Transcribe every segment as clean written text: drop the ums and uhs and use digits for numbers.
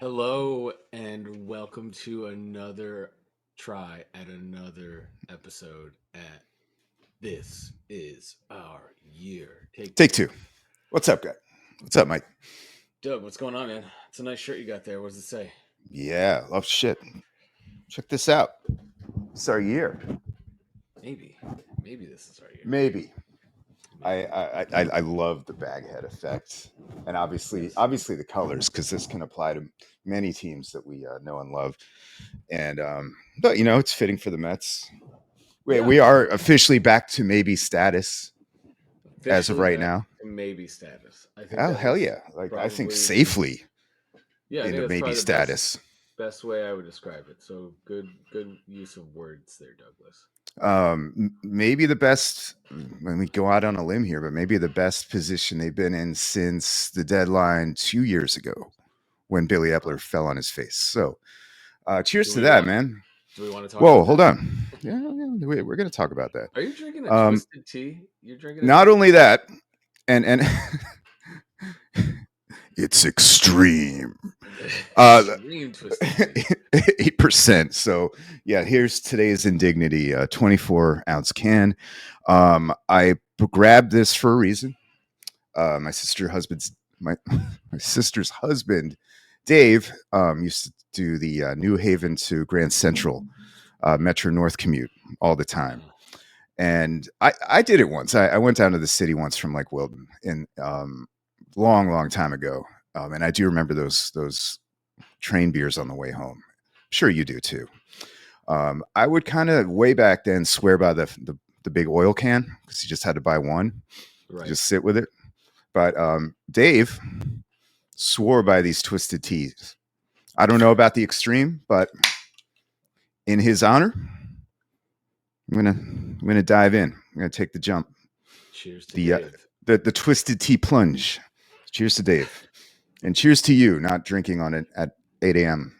Hello and welcome to another try at another episode at This Is Our Year. Take Take two. two. What's up, guy? What's up, Mike? Doug, what's going on, man? It's a nice shirt you got there. What does it say? Yeah, love shit. Check this out. It's our year. Maybe. Maybe this is our year. Maybe. I Maybe. I love the bag head effect, and obviously Yes. obviously the colors because this can apply to many teams that we know and love. And but it's fitting for the Mets. Yeah. We are officially back to maybe status as of Officially right back now. to maybe status. I think Oh that hell is yeah! Like I think probably the safely yeah, I think into that's maybe probably the best status. best way I would describe it. So good use of words there, Douglas. Maybe the best when we go out on a limb here, but maybe the best position they've been in since the deadline 2 years ago when Billy Oh, Epler fell on his face. So, cheers do to we that, want man. do we want to talk Whoa, about hold that? on. Yeah, we're going to talk about that. Are you drinking a Um, twisted tea? You're drinking a Not twisted only tea? that, and it's extreme. Extreme twisted tea. 8%. So yeah, here's today's indignity. 24-ounce can. I grabbed this for a reason. My my sister's husband, Dave, used to do the New Haven to Grand Central Metro North commute all the time, Uh, and I did it once. I went down to the city once from like Wilton, in long time ago, and I do remember those train beers on the way home. Sure, you do too. I would kind of way back then swear by the big oil can because you just had to buy one, right. just sit with it. But Dave swore by these twisted teas. I don't know about the extreme, but in his honor, I'm gonna dive in. I'm gonna take the jump. Cheers to The Dave. the twisted tea plunge. Cheers to Dave, and cheers to you not drinking on it at 8 a.m.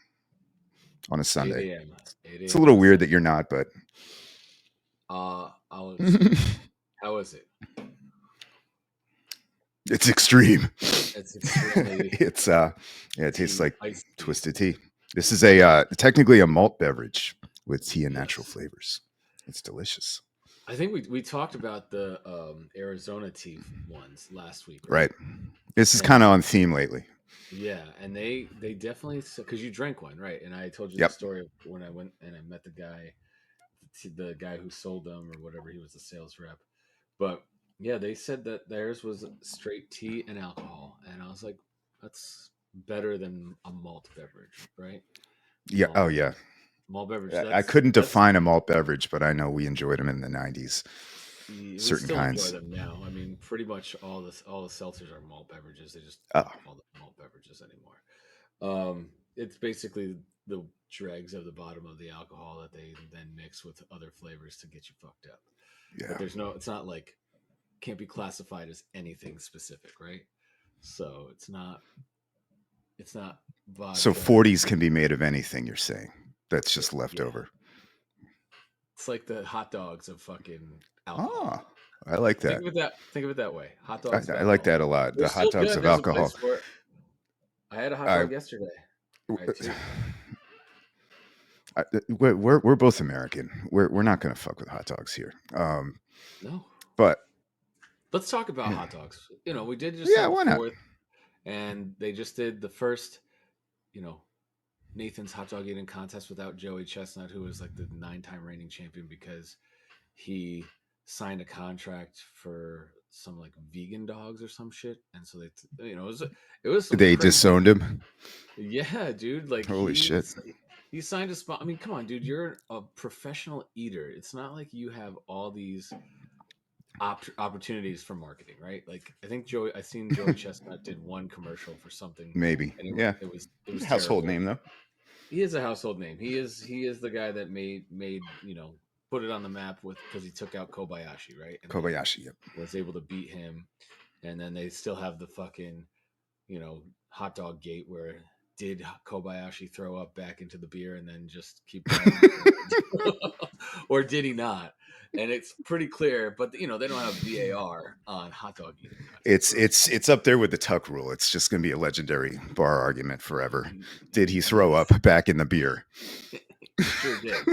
on a 8 Sunday. a.m. 8 It's a a.m. on little a weird Sunday. that you're not, but I'll excuse you. How is it? it's extreme. It's extremely It's yeah, it tastes tea, like iced tea. twisted tea. This is a technically a malt beverage with tea and natural Yes. flavors. It's delicious. I think we talked about the Arizona tea ones last week, Right. right? This is kind And of on theme lately. yeah, and they definitely because you drank one, right? And I told you the Yep. story of when I went and I met the guy who sold them or whatever. He was a sales rep, but yeah, they said that theirs was straight tea and alcohol, and I was like, that's better than a malt beverage, right? Yeah. Malt Oh beverage, yeah. malt beverage. I That's couldn't that's define a malt beverage, but I know we enjoyed them in the 90s. we Certain still enjoy kinds. them now. I mean, pretty much all the seltzers are malt beverages. They just Oh, don't call them malt beverages anymore. It's basically the dregs of the bottom of the alcohol that they then mix with other flavors to get you fucked up. But yeah. it's not like can't be classified as anything specific, right? So it's not So vodka. 40s can be made of anything, you're saying. That's just Yeah, leftover. it's like the hot dogs of fucking Ah, alcohol. I like that. Think of it that way. Hot I, dogs of I like alcohol. that a lot. They're The hot still dogs good. of There's a alcohol. place for it. I had a hot I, dog yesterday. Right too. we're both American. We're not gonna fuck with hot dogs here. No. But Let's talk about yeah, hot dogs. We did just yeah, have the why not? fourth, and they just did the first, you know, Nathan's hot dog eating contest without Joey Chestnut, who was like the 9-time reigning champion because he signed a contract for some like vegan dogs or some shit, and so it was some They crazy. disowned him. Yeah, dude, like Holy shit! he signed a spot. I mean, come on, dude, you're a professional eater. It's not like you have all these opportunities for marketing, right? Like I seen Joey Chestnut did one commercial for something, Maybe. and Yeah. it was Household terrible. name though. He is a household name. He is the guy that made put it on the map with because he took out Kobayashi, right, and then Kobayashi. Yep. was able to beat him, and then they still have the fucking hot dog gate where did Kobayashi throw up back into the beer and then just keep going, or did he not? and it's pretty clear. But they don't have VAR on hot dog eating contests. It's So it's it's up there with the Tuck rule. It's just going to be a legendary bar argument forever. Did he throw yes, up back in the beer? he sure did.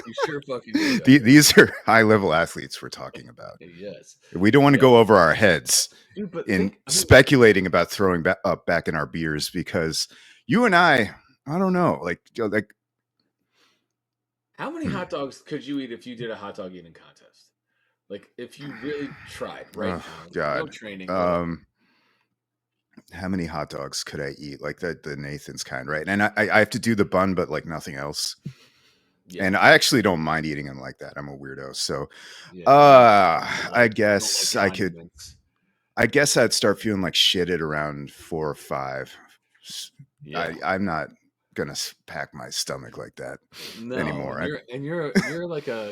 He sure fucking did. That day. These are high level athletes we're talking about. Yes, We don't want to yep, go over our heads dude. But in think, I mean, speculating about throwing up back in our beers because you and I don't know, like how many hot dogs could you eat if you did a hot dog eating contest? Like if you really tried right oh now, no God. training, no whatever. Um, how many hot dogs could I eat? Like the Nathan's kind, right? And I have to do the bun, but like nothing else. Yeah, And I actually don't mind eating them like that. I'm a weirdo. So yeah. You don't I like guess I could condiments. I guess I'd start feeling like shit at around 4 or 5. Yeah. I'm not gonna pack my stomach like that No, anymore.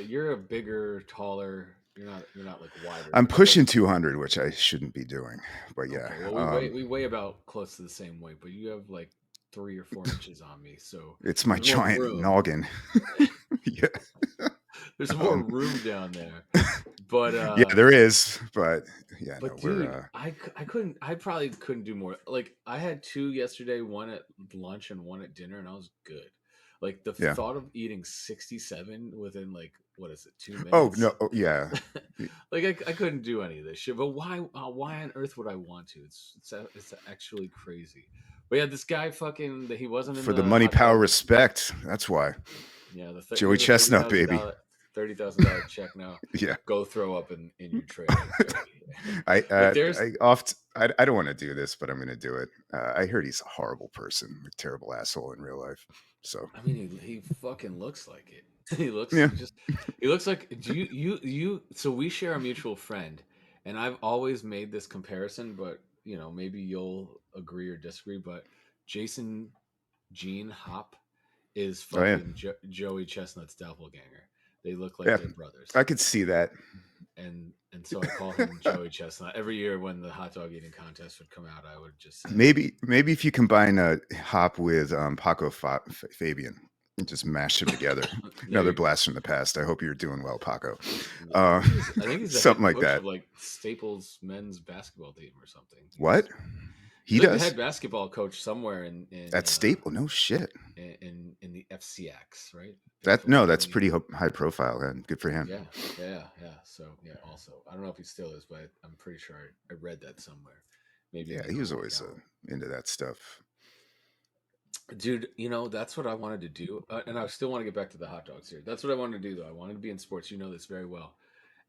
you're a bigger, taller. You're not like wider. I'm You're like pushing 200, which I shouldn't be doing. But yeah, okay. Well, we weigh about close to the same weight, but you have like 3 or 4 inches on me, so it's my there's more giant room. noggin. Yeah, There's more um, room down there. But yeah, there is. But yeah, no, but we're dude, I couldn't. I probably couldn't do more. Like I had two yesterday, one at lunch and one at dinner, and I was good. Like the yeah. thought of eating 67 within like what is it, two Oh minutes? no, oh, yeah. Like I couldn't do any of this shit. But why on earth would I want to? It's actually crazy. But yeah, this guy fucking he wasn't in For the the money, hot power, dog. respect. That's why. Yeah, Joey here's a Chestnut, baby. $30,000 check now. Yeah. Go throw up in your trailer, Joey. Like there's I don't want to do this, but I'm going to do it. I heard he's a horrible person, a terrible asshole in real life. So I mean, he fucking looks like it. He looks yeah, he looks like do you so we share a mutual friend and I've always made this comparison, but maybe you'll agree or disagree, but Jason Gene Hop is oh yeah, fucking Joey Chestnut's doppelganger. They look like yeah. they're brothers. I could see that. And so I call him Joey Chestnut. Every year when the hot dog eating contest would come out, I would just say, Maybe if you combine Hop with Paco Fabian and just mash them together. there Another you go. blast from the past. I hope you're doing well, Paco. Yeah, Uh, I think he's the something head like coach that. of like Staples men's basketball team or something. What He's he like the does head basketball coach somewhere in at Staple? No shit. in the FCX, right? That Fairfield no, that's County. pretty high profile and good for him. Yeah, yeah. So yeah, also I don't know if he still is, but I'm pretty sure I read that somewhere. Maybe Yeah, in he the was Google always account. into that stuff. Dude, that's what I wanted to do, and I still want to get back to the hot dogs here. That's what I wanted to do, though. I wanted to be in sports. You know this very well,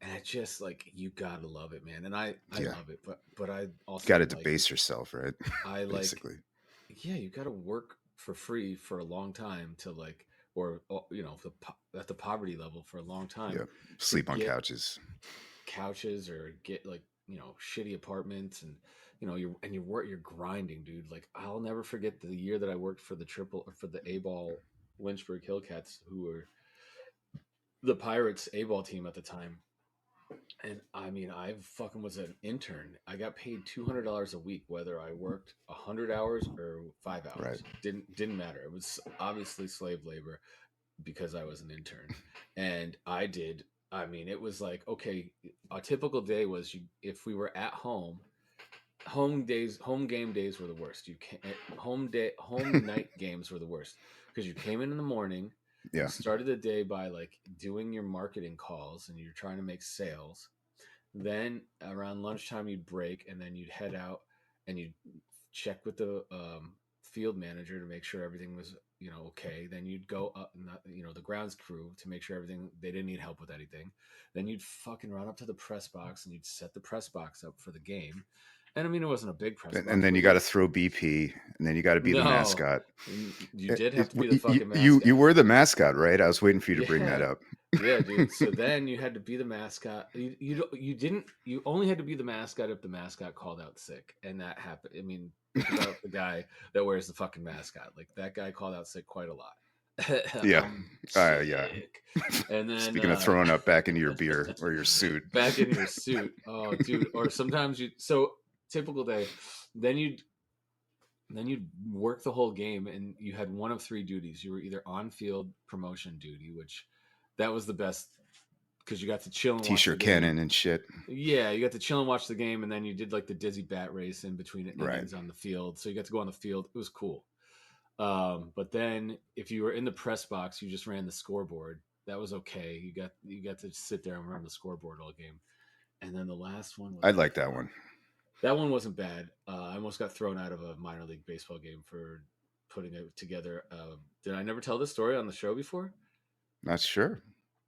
and I just like you gotta love it, man. And I Yeah, love it, but I also got to like debase yourself, right? I like Basically, yeah, you gotta work for free for a long time to like, or at the poverty level for a long time yeah. to Sleep on get couches. couches or get like shitty apartments and you're grinding, dude. Like I'll never forget the year that I worked for the triple or for the A ball Lynchburg Hillcats, who were the Pirates A ball team at the time. And I mean, I fucking was an intern. I got paid $200 a week, whether I worked 100 hours or 5 hours. Right. Didn't matter. It was obviously slave labor because I was an intern, and I did. I mean, it was like okay, a typical day was if we were at home. Home game days were the worst. Home night games were the worst because you came in the morning, you Yeah. started the day by like doing your marketing calls and you're trying to make sales. Then around lunchtime you'd break and then you'd head out and you'd check with the field manager to make sure everything was okay. Then you'd go up, the grounds crew to make sure everything they didn't need help with anything. Then you'd fucking run up to the press box and you'd set the press box up for the game. And I mean, it wasn't a big press And box, then but you got to throw BP, and then you got to be the no, mascot. you did have to be the You, fucking you mascot. you were the mascot, right? I was waiting for you to bring that Yeah, up. yeah, dude. So then you had to be the mascot. You didn't. You only had to be the mascot if the mascot called out sick, and that happened. I mean, think about the guy that wears the fucking mascot. Like that guy called out sick quite a lot. Yeah. I'm Yeah. sick, and then Speaking of throwing up back into your beer or your suit. back in your suit. Oh, dude. Or sometimes so typical day. Then you'd work the whole game and you had one of three duties. You were either on field promotion duty, which that was the best because you got to chill and watch the T-shirt game. cannon and shit. Yeah, you got to chill and watch the game, and then you did like the dizzy bat race in between Right. innings on the field. So you got to go on the field. It was cool. But then if you were in the press box, you just ran the scoreboard. That was okay. You got to sit there and run the scoreboard all game. And then the last one was I like that one. that one wasn't bad. I almost got thrown out of a minor league baseball game for putting it together. Did I never tell this story on the show before? Not sure.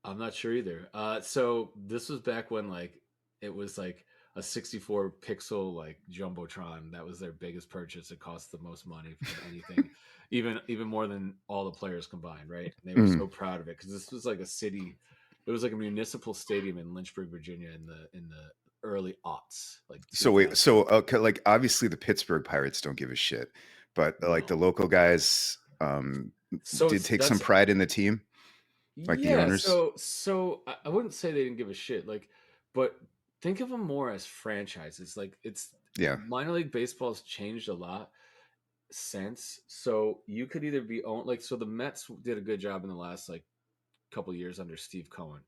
I'm not sure either. So this was back when like it was like a 64 pixel like jumbotron. That was their biggest purchase. It cost the most money for anything, even more than all the players combined. Right? And they were so proud of it because this was like a city. It was like a municipal stadium in Lynchburg, Virginia, in the early aughts, like So wait, 2000. so okay, like obviously the Pittsburgh Pirates don't give a shit, but like the No. local guys So did take some that's pride in the team, like the yeah. owners. So I wouldn't say they didn't give a shit. Like, but think of them more as franchises. Like it's Yeah, minor league baseball has changed a lot since. So you could either be owned like so the Mets did a good job in the last like couple years under Steve Cohen.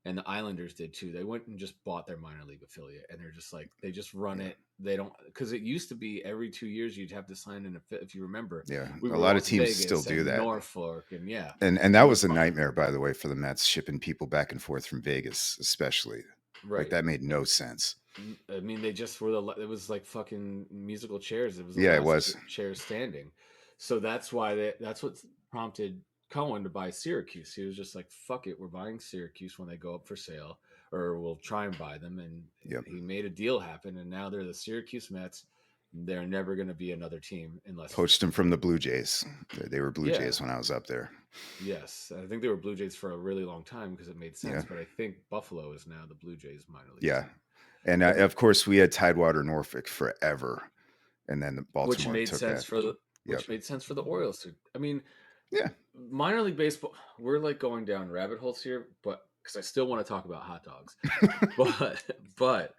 And the Islanders did too. They went and just bought their minor league affiliate, and they're just like they just run yeah, it. They don't because it used to be every 2 years you'd have to sign in. If you remember, yeah. we A were lot of always teams still Vegas do and that, Norfolk, and yeah, and that and was a nightmare, by the way, for the Mets shipping people back and forth from Vegas, especially. Like right. that made no sense. I mean, they just were it was like fucking musical chairs. It was the Yeah, it last was. chair standing. So that's why that's what prompted Cohen to buy Syracuse. He was just like, fuck it, we're buying Syracuse when they go up for sale, or we'll try and buy them. And Yep. he made a deal happen. And now they're the Syracuse Mets. They're never going to be another team unless, Poached them from the Blue Jays. They were Blue yeah, Jays when I was up there. yes. I think they were Blue Jays for a really long time because it made Yeah, sense. But I think Buffalo is now the Blue Jays minor league yeah. team. And But of course, we had Tidewater Norfolk forever, and then the which Baltimore made took sense that. for the Yep. which made sense for the Orioles too. I mean, Yeah. minor league baseball, we're like going down rabbit holes here, but because I still want to talk about hot dogs, but but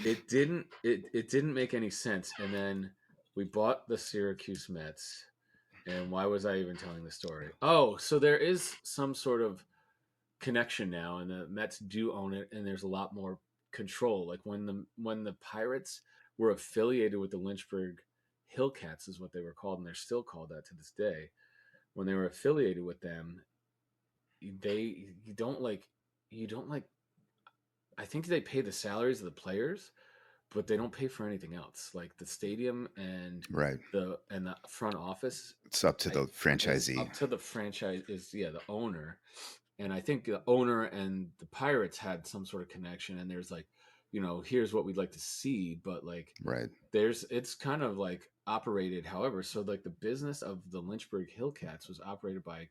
it didn't make any sense. And then we bought the Syracuse Mets, and why was I even telling the story? Oh, so there is some sort of connection now, and the Mets do own it, and there's a lot more control. Like when the Pirates were affiliated with the Lynchburg Hillcats, is what they were called, and they're still called that to this day. When they were affiliated with them, they you don't like. I think they pay the salaries of the players, but they don't pay for anything else. Like the stadium Right. the front office, It's up to I the is franchisee. up to the franchise is yeah the owner, and I think the owner and the Pirates had some sort of connection. And there's like, here's what we'd like to see, but like Right. it's kind of like operated. However, so like the business of the Lynchburg Hillcats was operated by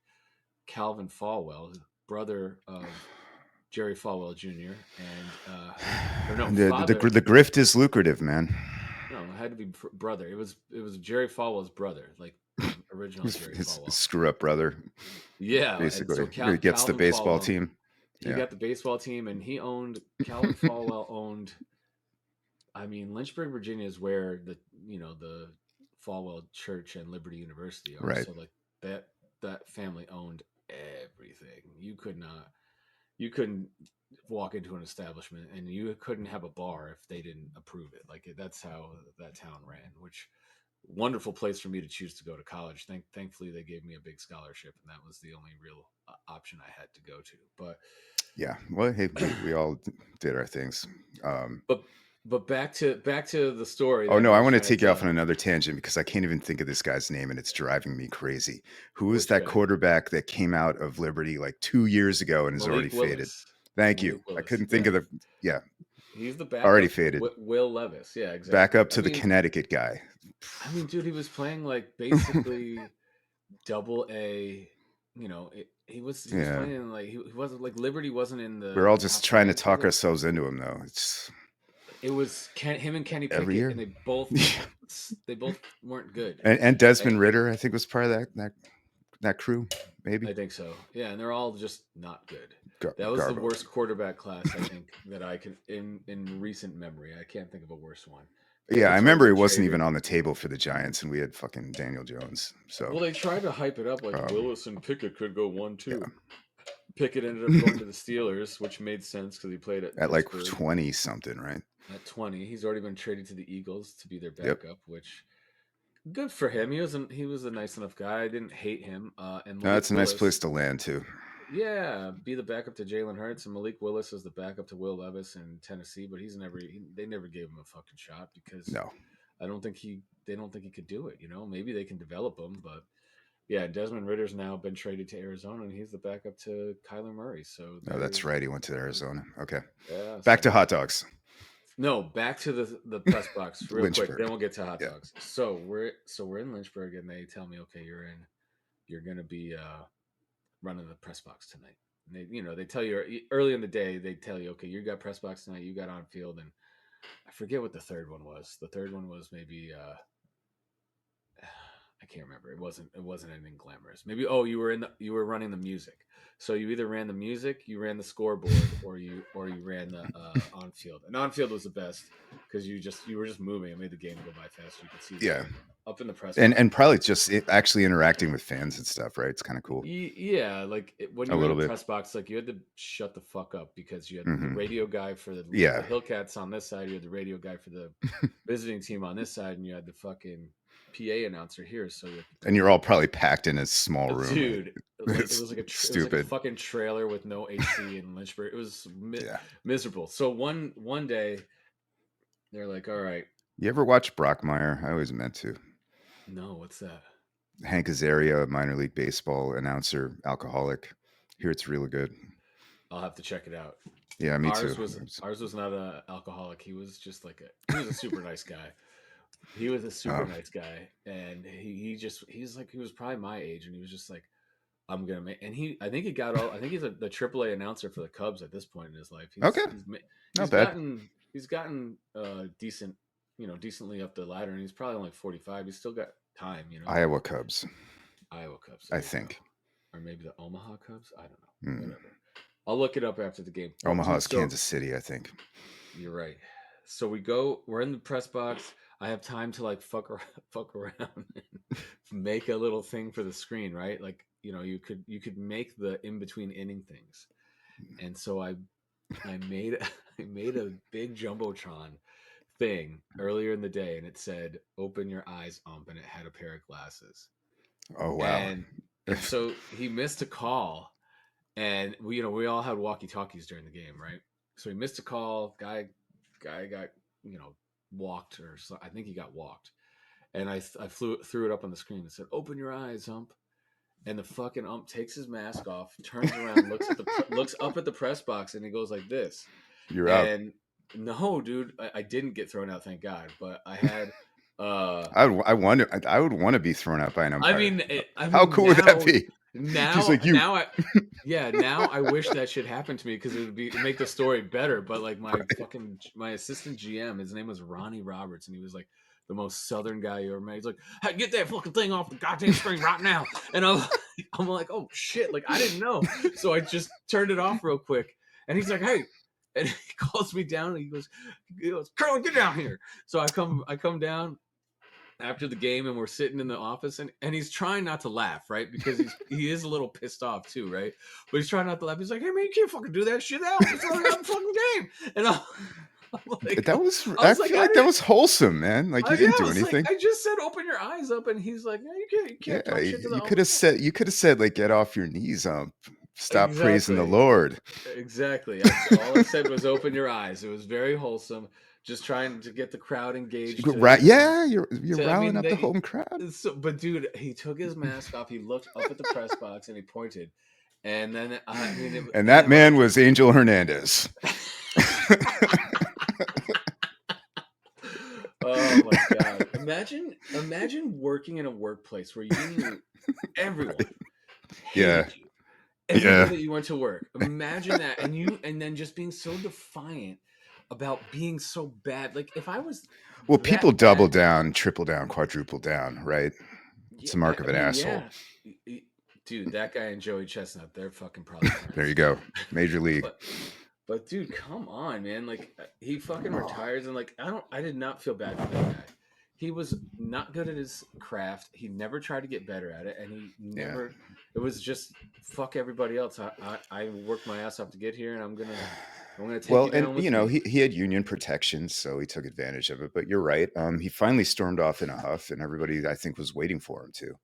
Calvin Falwell, brother of Jerry Falwell Jr. and or no father. The grift is lucrative, man. No, it had to be brother. It was Jerry Falwell's brother, like the original Jerry His Falwell. screw up brother, Yeah, and so basically. He gets the Calvin baseball Falwell, team. he Yeah. got the baseball team, and he owned Calvin Falwell owned. I mean, Lynchburg, Virginia is where the Falwell Church and Liberty University are. Right. So like that family owned everything. You couldn't walk into an establishment and you couldn't have a bar if they didn't approve it. Like that's how that town ran. Which wonderful place for me to choose to go to college. Thankfully, they gave me a big scholarship, and that was the only real option I had to go to. But Yeah. Well, hey, we all did our things. but but back to the story Oh that no, I I was want to trying to take you off on tell. another tangent because I can't even think of this guy's name and it's driving me crazy. Who is Which that guy? quarterback that came out of Liberty like 2 years ago and has already Malik faded? Willis. Thank you. Malik I Willis. couldn't think Yeah, of the yeah, he's the already backup to faded. Will Levis. Yeah, Back exactly. up to the Connecticut guy. Dude, he was playing like basically double A. He was Yeah. playing like he wasn't like Liberty wasn't in We're the all just top trying to five talk ever. ourselves into him though. It's It was him and Kenny every Pickett, year. and they both weren't good. And I, Desmond Ritter, I think, was part of that crew, maybe. I think so. Yeah, and they're all just not good. Gar- That was the Garbo. worst quarterback class I think that I can in recent memory. I can't think of a worse one. But Yeah, they I remember totally he wasn't even traded. on the table for the Giants, and we had fucking Daniel Jones. So Well, they tried to hype it up like um, Willis and Pickett could go yeah, 1-2. Pickett ended up going to the Steelers, which made sense because he played at like Pittsburgh 20 something, right? at 20. He's already been traded to the Eagles to be their Yep. backup, which good for him. He was a nice enough guy. I didn't hate him. And No, Malik that's a nice place Willis, to land too. yeah, be the backup to Jalen Hurts, and Malik Willis is the backup to Will Levis in Tennessee. But they never gave him a fucking shot because No, they don't think he could do it. You know, maybe they can develop him, but yeah, Desmond Ritter's now been traded to Arizona, and he's the backup to Kyler Murray. So no, that's right. He went to Arizona. Okay, yeah. back So to hot dogs. no, back to the press box real quick. Lynchburg. Then we'll get to hot Yeah. dogs. So we're in Lynchburg, and they tell me, okay, you're gonna be running the press box tonight. And they tell you early in the day. They tell you, okay, you got press box tonight. You got on field, and I forget what the third one was. The third one was maybe I can't remember. It wasn't anything glamorous. Maybe you were running the music. So you either ran the music, you ran the scoreboard, or you ran the on field. And on field was the best because you were just moving. It made the game go by faster. You could see Yeah, up in the press box. and probably just actually interacting with fans and stuff, right? It's kind of cool. Yeah, like when A you were in little the bit. press box, like you had to shut the fuck up because you had the Mhm. radio guy for the Yeah. Hillcats on this side, you had the radio guy for the visiting team on this side, and you had the fucking PA announcer here. So And you're all probably packed in a small room. dude, like it It's was like it was like a stupid. fucking trailer with no AC in Lynchburg. It was Yeah. miserable. So one day they're like, all right, You ever watch Brockmire? I always meant to. no, what's that? Hank Azaria, minor league baseball announcer, alcoholic. Here it's really good. I'll have to check it out. Yeah, me too. Ours was not a alcoholic. He was just like he was a super nice guy. He was a super nice guy, and he was probably my age, and he was just like, I'm gonna make. And I think he's the AAA announcer for the Cubs at this point in his life. Okay, not bad. He's gotten decent, decently up the ladder, and he's probably only 45. He's still got time, Iowa Cubs, Iowa Cubs, I think, or maybe the Omaha Cubs. I don't know. Whatever. I'll look it up after the game. Omaha's Kansas City, I think. You're right. So we're in the press box. I have time to like fuck around and make a little thing for the screen, right? Like, you could make the in between inning things. And so I made I made a big jumbotron thing earlier in the day, and it said "Open your eyes, ump," and it had a pair of glasses. Oh wow! And so he missed a call, and we all had walkie talkies during the game, right? So he missed a call. Guy got walked, or so, I think he got walked, and I threw it up on the screen and said, "Open your eyes, ump." And the fucking ump takes his mask off, turns around, looks up at the press box, and he goes like this. You're out. And no, dude, I didn't get thrown out, thank God. But I had. I would want to be thrown out by an umpire. I mean, how cool would that be? Now, he's like, you. Now I wish that should happen to me because it'd make the story better. But like my assistant GM, his name was Ronnie Roberts, and he was like the most southern guy you ever met. He's like, hey, get that fucking thing off the goddamn screen right now. And I'm like, oh shit, like I didn't know. So I just turned it off real quick. And he's like, hey. And he calls me down and he goes, Curly, get down here. So I come down after the game, and we're sitting in the office, and he's trying not to laugh, right? Because he is a little pissed off too, right? But he's trying not to laugh. He's like, hey man, you can't fucking do that shit out. It's already out the fucking game. And I'm like, I feel like that was wholesome, man. Like you didn't do anything. Like, I just said, open your eyes up, and he's like, no, you can't talk shit to the. You could have said, like, get off your knees, stop praising the Lord. Exactly. All I said was open your eyes. It was very wholesome. Just trying to get the crowd engaged. Right? Yeah, you're riling up the home crowd. So, but dude, he took his mask off. He looked up at the press box and he pointed. And then and that man was Angel Hernandez. Oh my god! Imagine working in a workplace where you knew everyone. Yeah. Everybody that you went to work. Imagine that, and then just being so defiant about being so bad. Like if I was, people double down, triple down, quadruple down, right? It's the mark of an asshole. Yeah. Dude, that guy and Joey Chestnut, they're fucking probably. There you go, Major League. But dude, come on, man! Like he fucking retires, and like I did not feel bad for that guy. he was not good at his craft. He never tried to get better at it, and he Yeah. never. It was just fuck everybody else. I worked my ass off to get here, and I'm gonna take Well, you and down you with know, me. he had union protections, so he took advantage of it. But you're right. He finally stormed off in a huff, and everybody, I think, was waiting for him to.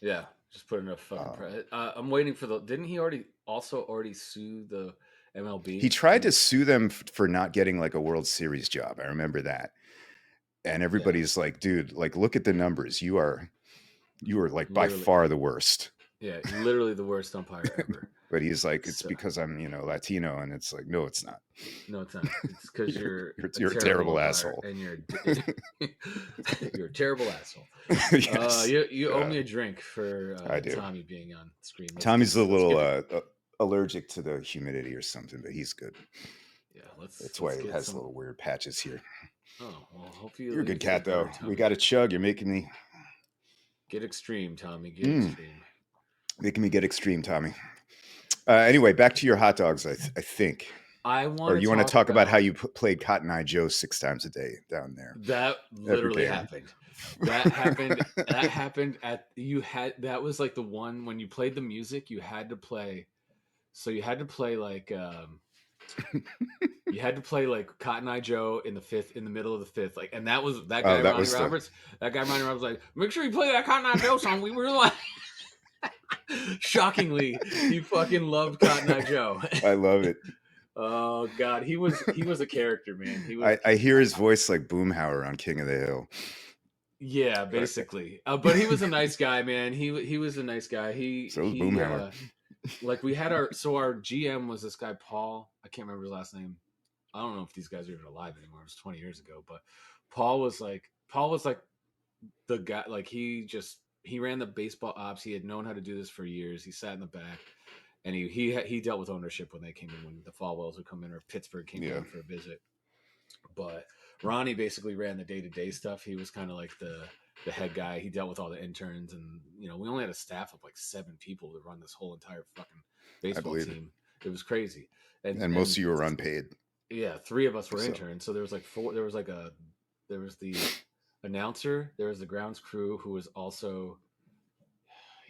Yeah, just put enough fucking. Um, I'm waiting for the. Didn't he already sue the he MLB? tried to sue them for not getting like a World Series job. I remember that. And Yeah, everybody's like, dude, like, look at the numbers. You are like by literally. far the worst. Yeah, literally the worst umpire ever. But he's like, it's So because I'm, Latino, and it's like, no, it's not. no, it's not. It's because You're you're a you're a terrible terrible umpire asshole. and you're a terrible asshole. Yes, You owe me a drink for I do. Tommy being on screen. Tommy's a Let's little get allergic to the humidity or something, but he's good. yeah. That's why Let's he get has some. little weird patches here. Oh well, hopefully You're a you good feel cat, better, though. We Tommy. got a chug. You're making me Get extreme, Tommy. Get mm, extreme. making me get extreme, Tommy. Anyway, back to your hot dogs. I think, I or want to you want to talk talk about how about you played Cotton Eye Joe 6 times a day down there that. every Literally day. happened. That happened. That happened at you had. That was like the one when you played the music. You had to play. So you had to play like you had to play like Cotton Eye Joe in the fifth, in the middle of the fifth, like, and that was that Oh, guy that Ronnie was the. Roberts. That guy Ronnie Roberts was like, make sure you play that Cotton Eye Joe song. We were like, shockingly, he fucking loved Cotton Eye Joe. I love it. Oh God, he was a character, man. He was, I hear his voice like Boomhauer on King of the Hill. yeah, basically. But he was a nice guy, man. He was a nice guy. So was Boomhauer. Like we had our GM was this guy Paul. I can't remember his last name. I don't know if these guys are even alive anymore. It was 20 years ago, but Paul was like the guy. Like he ran the baseball ops. He had known how to do this for years. He sat in the back, and he dealt with ownership when they came in, when the Falwells would come in or Pittsburgh came Yeah. down for a visit. But Ronnie basically ran the day to day stuff. He was kind of like the head guy. He dealt with all the interns, and we only had a staff of like 7 people to run this whole entire fucking I baseball believe it. team. It was crazy, And most of you were unpaid. yeah, 3 of us were So. interns. So there was like 4. There was the announcer. There was the grounds crew who was also,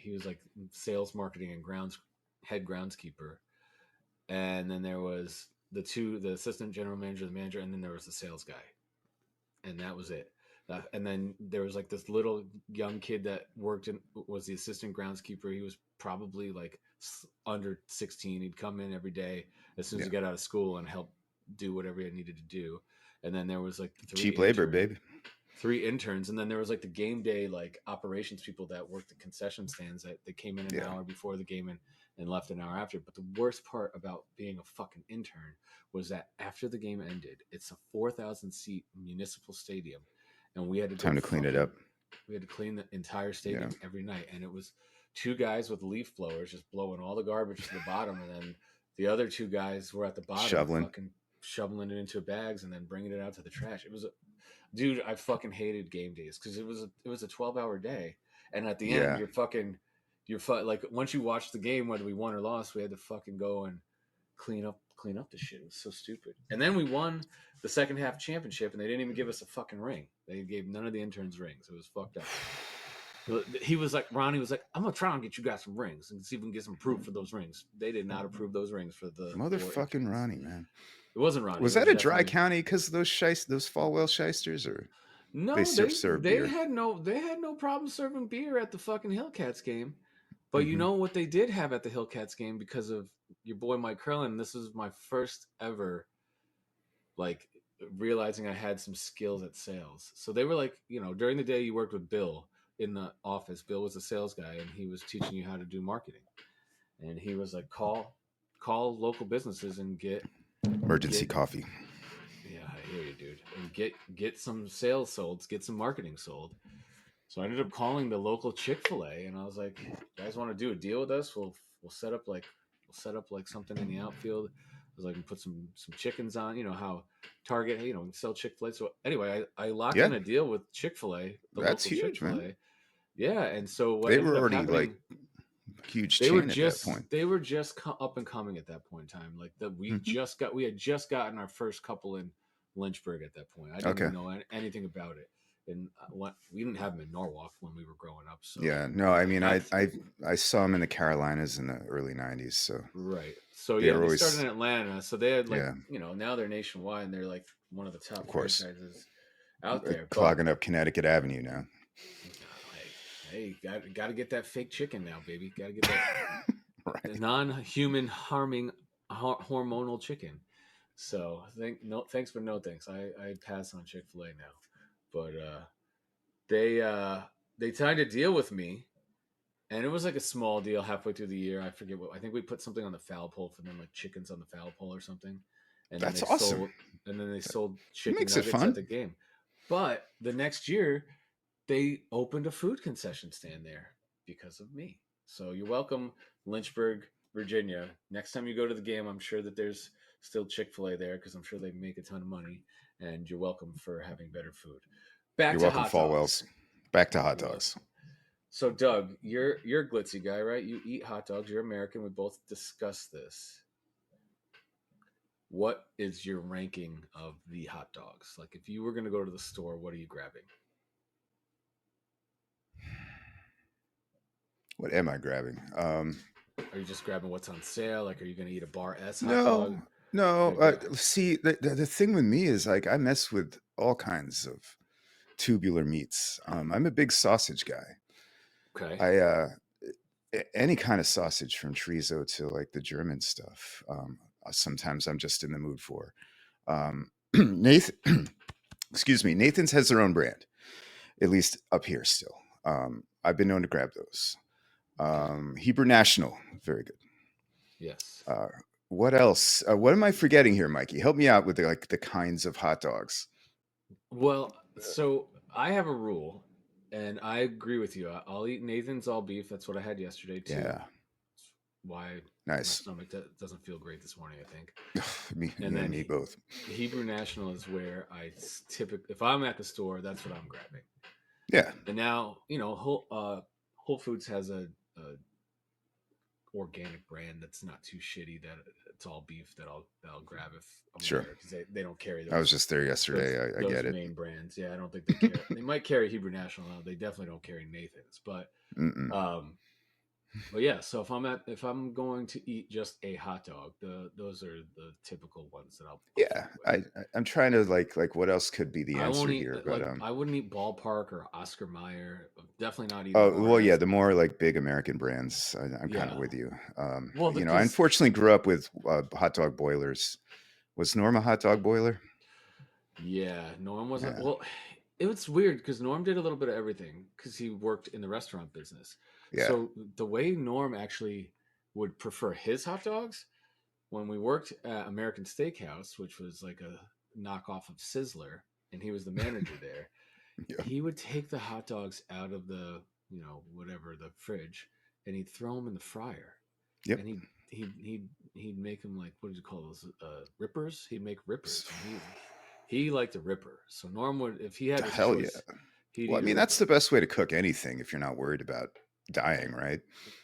he was like sales, marketing, and head groundskeeper. And then there was the assistant general manager, the manager, and then there was the sales guy, and that was it. And then there was like this little young kid that was the assistant groundskeeper. He was probably like under 16. He'd come in every day as soon as Yeah. he got out of school and help do whatever he needed to do. And then there was like Cheap labor, baby. 3 interns, and then there was like the game day like operations people that worked the concession stands that they came in an hour before the game and left an hour after. But the worst part about being a fucking intern was that after the game ended, it's a 4,000 seat municipal stadium, and we had to Time to clean it up. We had to clean the entire stadium every night, and it was 2 guys with leaf blowers just blowing all the garbage to the bottom, and then the other 2 guys were at the bottom fucking shoveling it into bags and then bringing it out to the trash. It was dude, I fucking hated game days because it was a 12-hour day, and at the end like once you watch the game, whether we won or lost, we had to fucking go and clean up the shit. It was so stupid. And then we won the second half championship, and they didn't even give us a fucking ring. They gave none of the interns rings. It was fucked up. Ronnie was like, I'm gonna try and get you guys some rings and see if we can get some proof for those rings. They did not approve those rings for the motherfucking Ronnie, man. It wasn't Ronnie. Was that a dry county because of those Falwell shysters, or no? they serve beer? They had no problem serving beer at the fucking Hillcats game. But you Mhm. know what they did have at the Hillcats game, because of your boy Mike Curlin. This is my first ever like realizing I had some skills at sales. So they were like, during the day you worked with Bill in the office. Bill was a sales guy, and he was teaching you how to do marketing. And he was like, call local businesses and get emergency coffee. Yeah, I hear you, dude. And get some sales sold, get some marketing sold. So I ended up calling the local Chick-fil-A, and I was like, "You guys want to do a deal with us? We'll set up like something in the outfield. I was like, we put some chickens on. You know how Target, sell Chick-fil-A. So anyway, I locked in a deal with Chick-fil-A, the That's local huge, Chick-fil-A. man. Yeah, and so what They ended were up already happening? Huge They were chain at that point. They were just up and coming at that point in time. Like we had just gotten our first couple in Lynchburg at that point. I didn't even know anything about it. And we didn't have them in Norwalk when we were growing up. So Yeah, no, I mean, that's I saw them in the Carolinas in the early '90s, so right. So they yeah, were they started always, in Atlanta. So they had like, yeah, now they're nationwide and they're like one of the of top course, franchises out there. But clogging up Connecticut Avenue now. hey, got to get that fake chicken now, baby. Got to get that Right. non-human harming hormonal chicken. So thanks, but no thanks. I pass on Chick-fil-A now. But they uh, they tried to deal with me, and it was like a small deal halfway through the year. I forget what. I think we put something on the foul pole for them, like chickens on the foul pole or something, and then That's they awesome. sold It chicken makes it nuggets at fun. the game. But the next year, they opened a food concession stand there because of me. So you're welcome, Lynchburg, Virginia. Next time you go to the game, I'm sure that there's still Chick-fil-A there because I'm sure they make a ton of money. And you're welcome for having better food. Back You're to welcome, hot dogs. Falwells. Back to hot You're welcome. dogs. So Doug, you're a glitzy guy, right? You eat hot dogs. You're American. We both discussed this. What is your ranking of the hot dogs? Like, if you were going to go to the store, what are you grabbing? What am I grabbing? Are you just grabbing what's on sale? Like, are you going to eat a bar S hot dog? No, no. Good guy. See, the thing with me is like I mess with all kinds of tubular meats. I'm a big sausage guy. Okay. I any kind of sausage from chorizo to like the German stuff. Sometimes I'm just in the mood for. Nathan, excuse me, Nathan's has their own brand, at least up here still. I've been known to grab those. Okay. Hebrew National, very good. Yes. Uh, what else? What am I forgetting here, Mikey? Help me out with the kinds of hot dogs. Well, so I have a rule, and I agree with you. I'll eat Nathan's all beef. That's what I had yesterday too. Yeah, Why my nice. stomach doesn't feel great this morning, I think. Me, And you and then me both. Hebrew National is where I typically, if I'm at the store, that's what I'm grabbing. Yeah, And now, Whole Foods has a organic brand that's not too shitty that it's all beef that I'll grab if I'm sure. there because they don't carry I was those just there those yesterday. I those get it. main brands. Yeah, I don't think they carry. They might carry Hebrew National. No, they definitely don't carry Nathan's. Mm-mm. Um, but yeah. So if I'm going to eat just a hot dog, those are the typical ones that I'll Yeah, fuck with. I'm trying to like what else could be the I won't answer eat here, but like I wouldn't eat Ballpark or Oscar Mayer. Definitely not eat a oh bar well, yeah, S. the more like big American brands, I'm kind of Yeah. with you. Well, I because unfortunately grew up with hot dog boilers. Was Norm a hot dog boiler? yeah, Norm wasn't. Yeah, Well, it was weird because Norm did a little bit of everything because he worked in the restaurant business. yeah, So the way Norm actually would prefer his hot dogs when we worked at American Steakhouse, which was like a knockoff of Sizzler, and he was the manager there, yeah. he would take the hot dogs out of the, whatever, the fridge, and he'd throw them in the fryer, Yep. and he'd make them like, what did you call those, rippers? He'd make rippers, and he liked a ripper. So Norm would, if he had his Hell yeah. choice, he'd Well, I eat a mean, that's the ripper. best way to cook anything if you're not worried about dying, right?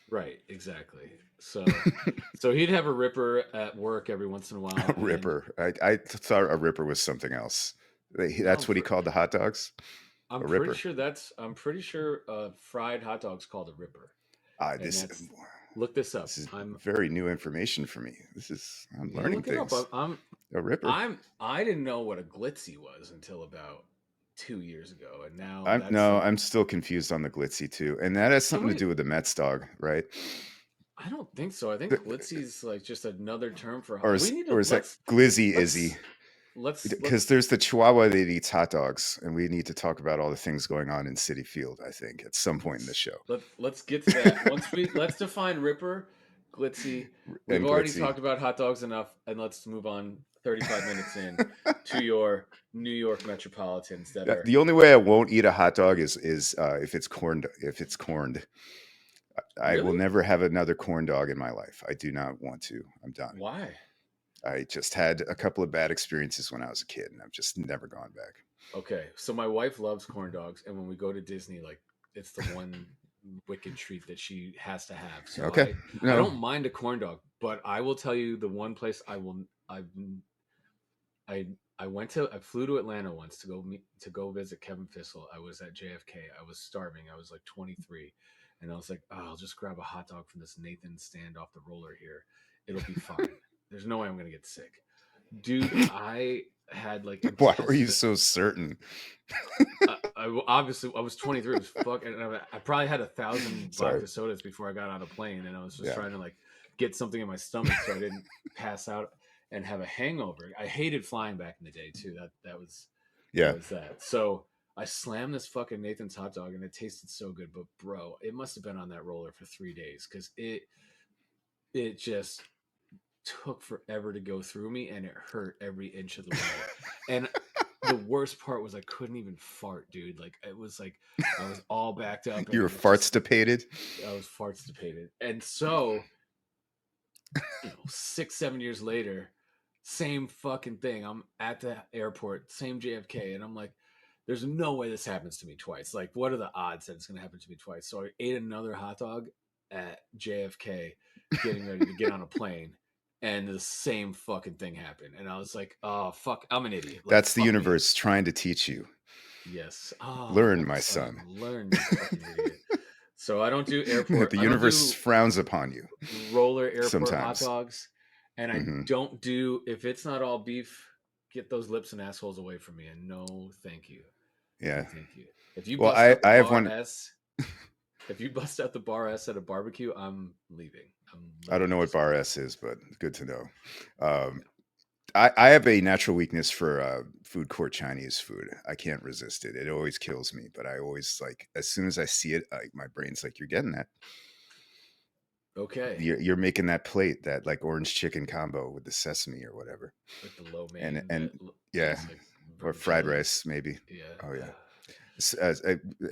Right, exactly. So he'd have a ripper at work every once in a A while, and ripper. I thought a ripper was something else. no, That's what he called the hot dogs? A ripper. I'm pretty sure fried hot dog's called a ripper, Ah, and this that's look this up. this is I'm very new information for me. I'm Yeah, learning look it up. things. A ripper. I didn't know what a glitzy was until about 2 years ago, and now I'm that's no, something. I'm still confused on the glitzy too, and that has So something to wait, do with the Mets dog, right? I don't think so. I think The- glitzy's like just another term for. Or We need to is that glizzy Izzy? Because let's there's the Chihuahua that eats hot dogs, and we need to talk about all the things going on in City Field. I think at some point in the show. let's get to that. Let's define ripper, glitzy. We've And already glitzy. talked about hot dogs enough, and let's move on. 35 minutes in to your New York Metropolitans that are The only way I won't eat a hot dog is if it's corned. If it's corned, I will really. never have another corn dog in my life. I do not want to. I'm done. Why? I just had a couple of bad experiences when I was a kid, and I've just never gone back. Okay, so my wife loves corn dogs, and when we go to Disney, like it's the one wicked treat that she has to have. So Okay, I no, don't mind a corn dog, but I will tell you the one place I've I flew to Atlanta once to go visit Kevin Fissel. I was at JFK. I was starving. I was like 23, and I was like, oh, I'll just grab a hot dog from this Nathan stand off the roller here. It'll be fine. There's no way I'm gonna get sick, dude. I had like Why were you intestinal. so certain? Obviously I was 23. It was fucking. I probably had 1,000 Sorry. vodka sodas before I got on a plane, and I was just Yeah. trying to like get something in my stomach so I didn't pass out and have a hangover. I hated flying back in the day too. That Yeah. was that. So I slammed this fucking Nathan's hot dog, and it tasted so good. But bro, it must have been on that roller for 3 days because it just took forever to go through me, and it hurt every inch of the way. And the worst part was I couldn't even fart, dude. Like it was like I was all backed up, You and were it was just fartstipated. I was fartstipated. And so 6-7 years later, same fucking thing. I'm at the airport, same JFK, and I'm like, there's no way this happens to me twice. Like, what are the odds that it's gonna happen to me twice? So I ate another hot dog at JFK, getting ready to get on a plane, and the same fucking thing happened. And I was like, oh fuck, I'm an idiot. Like, That's the fuck me. universe trying to teach you. Yes. Oh, Learn, well my done. son. Learn, you fucking idiot. So I don't do airport. The I don't universe do frowns upon you roller airport hot sometimes. dogs, and I Hmm. don't do if it's not all beef. Get those lips and assholes away from me. And no, thank you. No, Yeah. thank you. If you Well, bust out the I have bar one. S, if you bust out the bar S at a barbecue, I'm leaving. I'm I don't literally know what just bar leaving. S is, but good to know. I have a natural weakness for food court Chinese food. I can't resist it. It always kills me, but I always like as soon as I see it, my brain's like, "You're getting that. Okay, You're making that plate, that like orange chicken combo with the sesame or whatever." like the lo mein And that yeah, is like or fried vermicelli. rice maybe. Yeah. Oh yeah,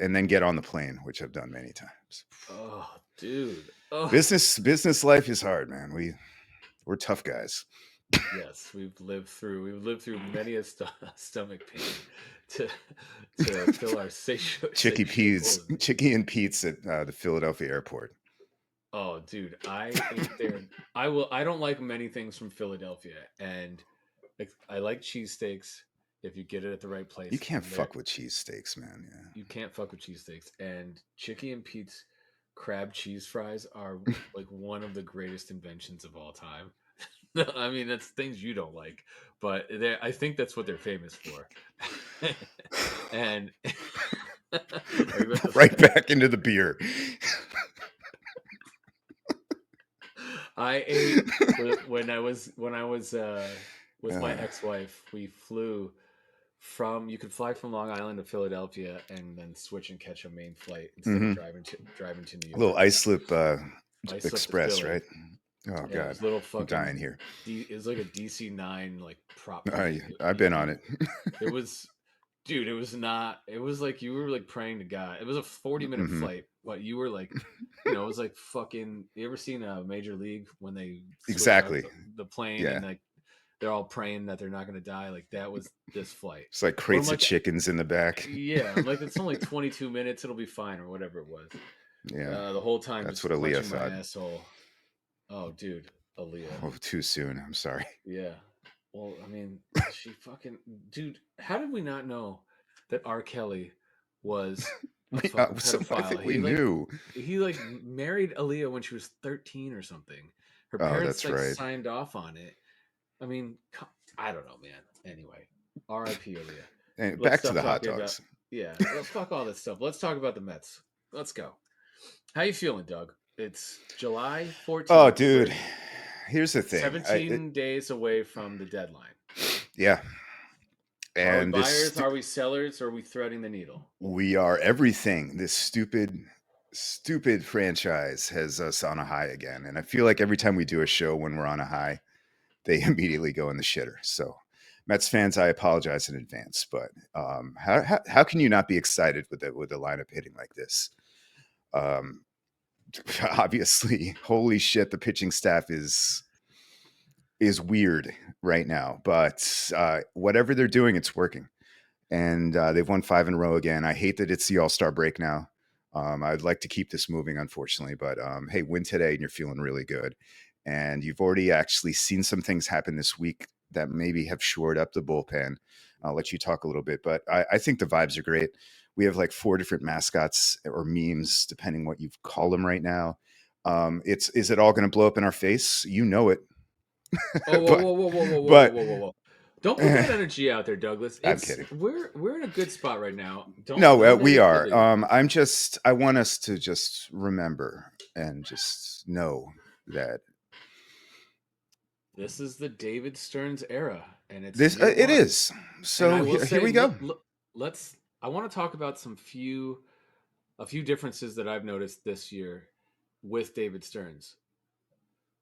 and then get on the plane, which I've done many times. Oh, dude. Oh, Business life is hard, man. We're tough guys. yes, we've lived through many a stomach pain to fill our satiable. Chicky and Pete's at the Philadelphia airport. Oh, dude, I ate there. I don't like many things from Philadelphia, and I like cheesesteaks if you get it at the right You place. can't And there, fuck with cheesesteaks, man. Yeah. you can't fuck with cheesesteaks. And Chicky and Pete's crab cheese fries are like one of the greatest inventions of all time. I mean, that's things you don't like, but I think that's what they're famous for. And are you about to Right laugh? back into the beer. I ate when I was with my Uh, ex-wife. We flew from you could fly from Long Island to Philadelphia and then switch and catch a main flight instead of mhm. driving to New A little York. ice slip I slipped to express, Philly. right? Oh Yeah, it god, was little I'm dying fucking here. It was like a DC-9 like prop plane. I've been on it. It was, dude, it was not. It was like you were like praying to God. It was a 40-minute Hmm. flight, but you were like, it was like fucking. You ever seen a Major League when they switch out Exactly. the plane Yeah, and like they're all praying that they're not going to die? Like that was this flight. it's like But I'm crates of like, chickens in the back. yeah, I'm like, it's only 22 minutes. It'll be fine or whatever it was. Yeah, The whole time that's just what Aaliyah clutching my thought. asshole. Oh, dude, Aaliyah. Oh, too soon. I'm sorry. Yeah. Well, I mean, she fucking dude. How did we not know that R. Kelly was a fucking I pedophile? think we knew. He like married Aaliyah when she was 13 or something. Her Oh, parents that's like right. signed off on it. I mean, I don't know, man. Anyway, R.I.P. Aaliyah. And Let's back to stop the hot talking about. dogs. Yeah, well, fuck all this stuff. Let's talk about the Mets. Let's go. How you feeling, Doug? It's July Oh, 14th. dude. We're Here's the thing. 17 days away from the deadline. Yeah, Are we and buyers? Are we sellers? Or are we threading the needle? we are everything. This stupid franchise has us on a high again, and I feel like every time we do a show when we're on a high, they immediately go in the shitter. So, Mets fans, I apologize in advance, but how can you not be excited with the lineup hitting like this? Um, obviously, holy shit, the pitching staff is weird right now, but whatever they're doing, it's working. And they've won 5 in a row again. I hate that it's the All-Star break now. I'd like to keep this moving, unfortunately, but hey, win today and you're feeling really good. And you've already actually seen some things happen this week that maybe have shored up the bullpen. I'll let you talk a little bit, but I think the vibes are great. We have like 4 different mascots or memes, depending what you call them right now. Is it all going to blow up in our face? You know it, Oh, whoa, but whoa, whoa, whoa, whoa, whoa, whoa, but whoa, whoa, whoa! Don't put that energy out there, Douglas. I'm It's kidding. we're in a good spot right now. Don't No, don't we are. negatively. I want us to just remember and just know that This is the David Stearns era, and it's this year it one. is. And I So will here say, we go. let's. I want to talk about a few differences that I've noticed this year with David Stearns.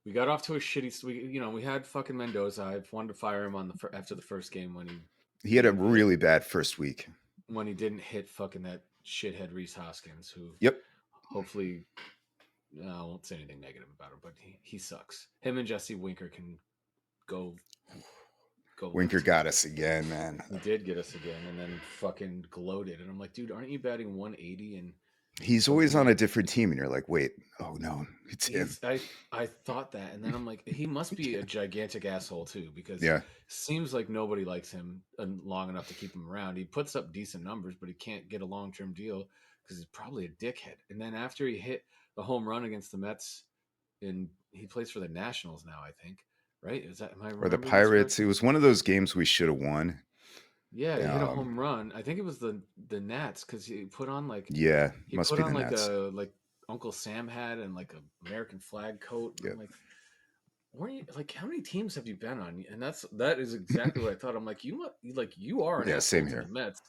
We got off to a shitty. We had fucking Mendoza. I wanted to fire him after the first game He had a didn't hit really bad first week. when he didn't hit fucking that shithead Reese Hoskins, who Yep. hopefully I won't say anything negative about him, but he sucks. Him and Jesse Winker can go Winker light. got us again, man. He did get us again, and then fucking gloated. And I'm like, dude, aren't you batting 180 and He's always fucking on a like different team, and you're like, wait, oh no, it's him. he's I thought that, and then I'm like, he must be a gigantic asshole too, because Yeah. seems like nobody likes him long enough to keep him around. He puts up decent numbers, but he can't get a long term deal because he's probably a dickhead. And then after he hit the home run against the Mets, and he plays for the Nationals now, I think. Right? Am I Or the remembering this Pirates. It correctly? was one of those games we should have won. Yeah, he hit a Um, home run. I think it was the Nats because yeah, he must put be the on like Nets. a like Uncle Sam had and like a American flag coat, and Yeah. I'm like, weren't you like how many teams have you been on? And that is exactly what I thought. I'm like, you are an Yeah, asshole same to the here. Mets,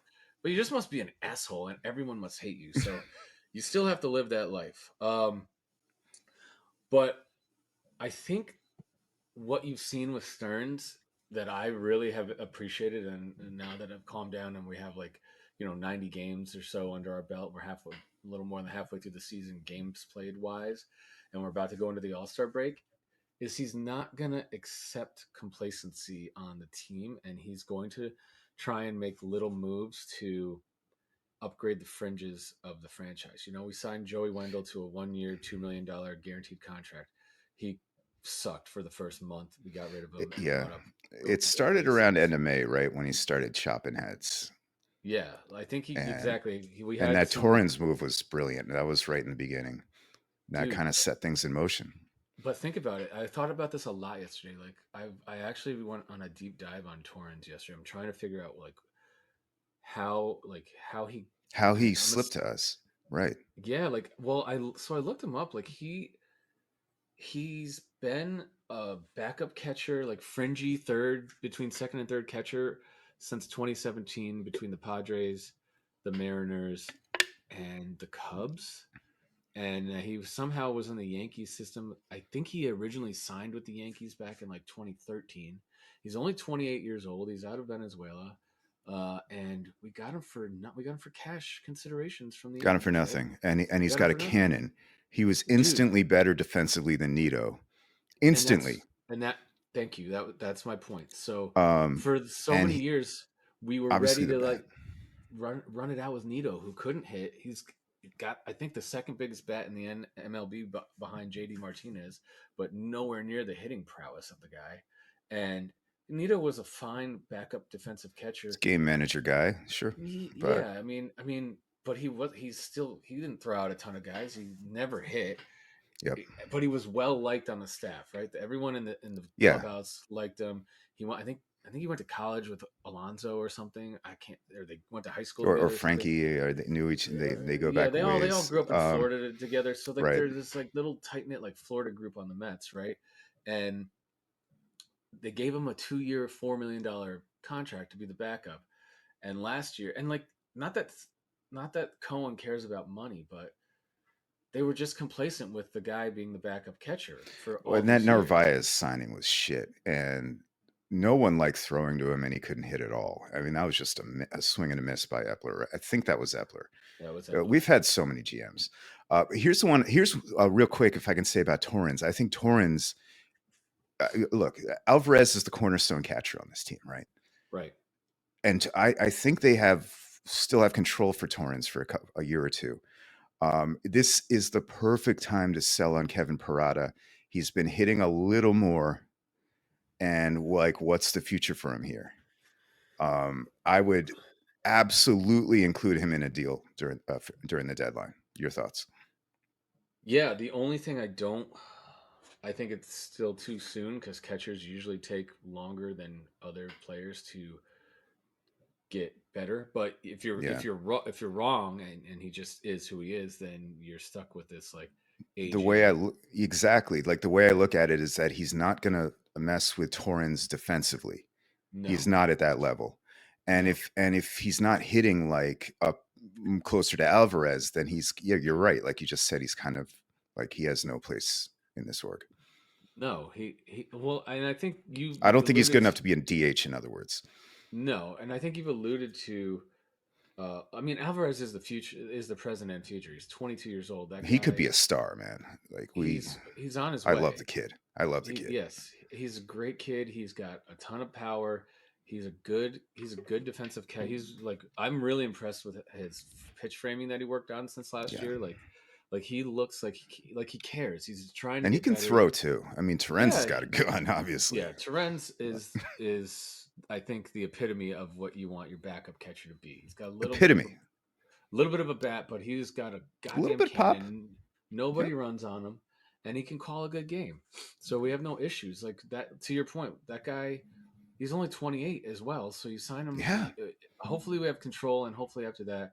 but you just must be an asshole, and everyone must hate you. So you still have to live that life. But I think what you've seen with Stearns that I really have appreciated, and now that I've calmed down and we have 90 games or so under our belt, we're halfway, a little more than halfway through the season, games played wise, and we're about to go into the All Star break. Is he's not gonna accept complacency on the team, and he's going to try and make little moves to upgrade the fringes of the franchise. We signed Joey Wendell to a 1 year, $2 million guaranteed contract. He sucked for the first month. We got rid of him and Yeah. brought up It started around Iglesias. end of May, right when he started chopping heads, Yeah, I think he and exactly. We and had that some Torrens move was brilliant. That was right in the beginning. That dude, kind of set things in motion. but think about it. I thought about this a lot yesterday. Like I actually went on a deep dive on Torrens yesterday. I'm trying to figure out how he How he and I'm a, slipped to us, right? yeah, I looked him up. Like he's been a backup catcher, like fringy third between second and third catcher since 2017 between the Padres, the Mariners, and the Cubs. And he somehow was in the Yankees system. I think he originally signed with the Yankees back in like 2013. He's only 28 years old. He's out of Venezuela. And we got him for cash considerations from the Got him for Yankees, right? nothing, and We he's got him got a for nothing, cannon. He was dude. instantly better defensively than Nito. and Instantly. that's and that thank you, that's my point. So Um, for so and many years we were obviously ready the to bat. like run it out with Nito, who couldn't hit. He's got, I think, the second biggest bat in the MLB behind JD Martinez, but nowhere near the hitting prowess of the guy. And Nito was a fine backup defensive catcher. Game manager guy, sure, but Yeah, I mean, but he didn't throw out a ton of guys. He never hit, yep, but he was well liked on the staff, right? Everyone in the yeah. clubhouse liked him. I think he went to college with Alonzo or something. I can't. Or they went to high school Or together or something. Frankie, or they knew each. They go Yeah, back they all ways. grew up in Florida together. So like Right. there's this like little tight knit like Florida group on the Mets, right? And they gave him a 2 year, $4 million contract to be the backup. And last year, and like not that not that Cohen cares about money, but they were just complacent with the guy being the backup catcher for Well, all and that these years. Narvaez signing was shit, and no one liked throwing to him, and he couldn't hit at all. I mean, that was just a swing and a miss by Epler. I think that was Epler. That was Epler. We've had so many GMs. Here's the one. Here's real quick, if I can say about Torrens. I think Torrens. Look, Alvarez is the cornerstone catcher on this team, right? Right. And I think they still have control for Torrens for a year or two. This is the perfect time to sell on Kevin Parada. He's been hitting a little more, and like what's the future for him here. I would absolutely include him in a deal during the deadline. Your thoughts? Yeah, the only thing I think it's still too soon because catchers usually take longer than other players to get better. But Yeah. if you're wrong and he just is who he is, then you're stuck with this like The way aging. exactly, like the way I look at it is that he's not going to mess with Torrens defensively. He's No, not at that level. And no, if he's not hitting like up closer to Alvarez, then he's, yeah, you're right. Like you just said, he's kind of like he has no place in this org. no. He well, and I think I you've don't think he's good alluded enough to to be in DH. In other words, no, and I think you've alluded to. I mean, Alvarez is the future, is the present and future. He's 22 years old. That he could guy, be a star, man. Like he's on his I love the way. kid. I love the kid. Yes, he's a great kid. He's got a ton of power. He's a good defensive cat. He's like I'm really impressed with his pitch framing that he worked on since last Yeah, year. Like he looks like he cares. He's trying to and he get can better. throw too. I mean, Torrens has Yeah, got a gun, obviously. yeah. Terens is I think the epitome of what you want your backup catcher to be. He's got Epitome. a little bit of a bat, but he's got a A little goddamn bit of pop. cannon. Yep. Nobody runs on him, and he can call a good game. So we have no issues like that. To your point, that guy, he's only 28 as well. So you sign him. Yeah, Hopefully we have control, and hopefully after that,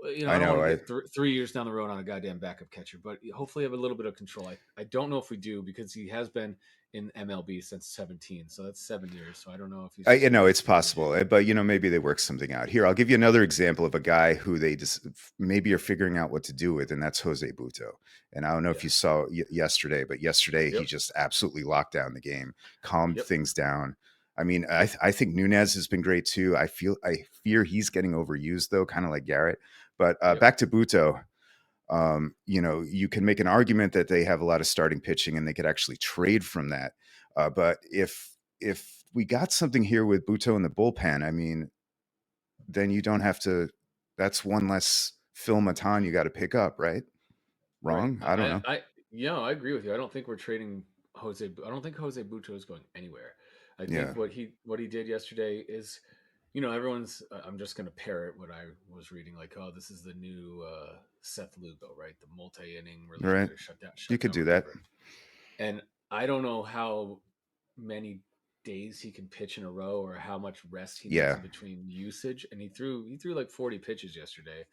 I I don't want know. to get 3 years down the road on a goddamn backup catcher, but hopefully have a little bit of control. I don't know if we do because he has been in MLB since 17, so that's 7 years. So I don't know if he's just You going know, to it's splurge. possible, but maybe they work something out. Here, I'll give you another example of a guy who they just maybe are figuring out what to do with, and that's Jose Buto. And I don't know if you Yes. saw yesterday, but yesterday he Yep. just absolutely locked down the game, calmed Yep. things down. I mean, Yep. I think Nunez has been great too. I fear he's getting overused though, kind of like Garrett. But Yep. back to Buto, you can make an argument that they have a lot of starting pitching and they could actually trade from that. But if we got something here with Buto in the bullpen, I mean, then you don't have to. That's one less Phil Matan you got to pick up, right? Right. Wrong? I don't know. I agree with you. I don't think we're trading Jose. I don't think Jose Buto is going anywhere. I Yeah, think what he did yesterday is, everyone's. I'm just going to parrot what I was reading. Like, oh, this is the new Seth Lugo, right? The multi-inning right. reliever, You could shutdown do that. reliever. And I don't know how many days he can pitch in a row or how much rest he needs Yeah, in between usage. And he threw like 40 pitches yesterday,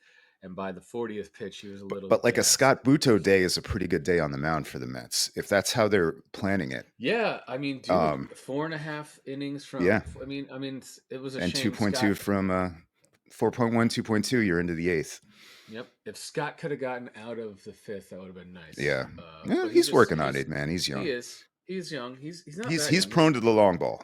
and by the 40th pitch, he was a little but like a gassed. Scott Buto day is a pretty good day on the mound for the Mets if that's how they're planning it. Yeah, I mean, dude, Um, 4.5 innings from. yeah, It was a and shame. 2.2 Scott. from 4.1, 2.2. You're into the eighth. Yep. If Scott could have gotten out of the fifth, that would have been nice. Yeah. Yeah, But he's working on it, man. He's young. he's young. He's not He's that he's young. He's prone to the long ball.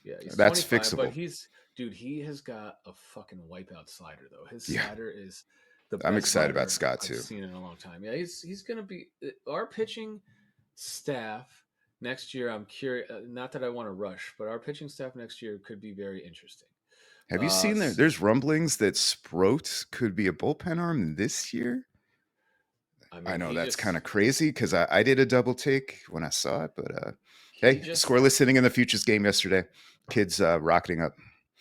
Yeah, he's That's 25, but fixable. dude, he has got a fucking wipeout slider though. His Yeah. slider is the I'm best excited about slider Scott I've too. seen in a long time. Yeah, he's gonna be our pitching staff next year. I'm curious. Not that I want to rush, but our pitching staff next year could be very interesting. Have you Uh, seen s- there's rumblings that Sproat could be a bullpen arm this year? I I mean, know that's kind of crazy because I did a double take when I saw it, but he hey, just scoreless inning in the Futures game yesterday. Kids rocketing up.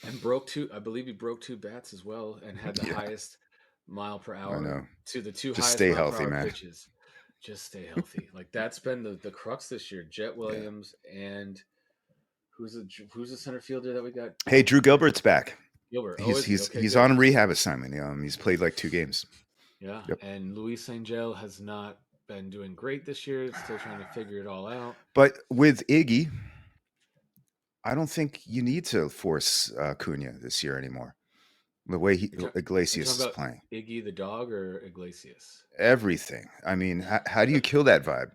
and broke two. I believe he broke two bats as well, and had the Yeah, highest mile per I hour know. to the two Just highest stay mile per healthy, hour man. pitches. Just stay healthy. Like that's been the crux this year. Jet Yeah. Williams and who's the center fielder that we got? Hey, Drew Gilbert's back. Gilbert. Oh, He's is he? he's Okay, he's good. on a rehab assignment. He's played like 2 games. Yeah, Yep. and Luis Angel has not been doing great this year. Still trying to figure it all out. But with Iggy, I don't think you need to force Cunha this year anymore. The way Are you, ta- are you Iglesias talking is about playing, Iggy the dog or Iglesias? everything. I mean, how do you kill that vibe?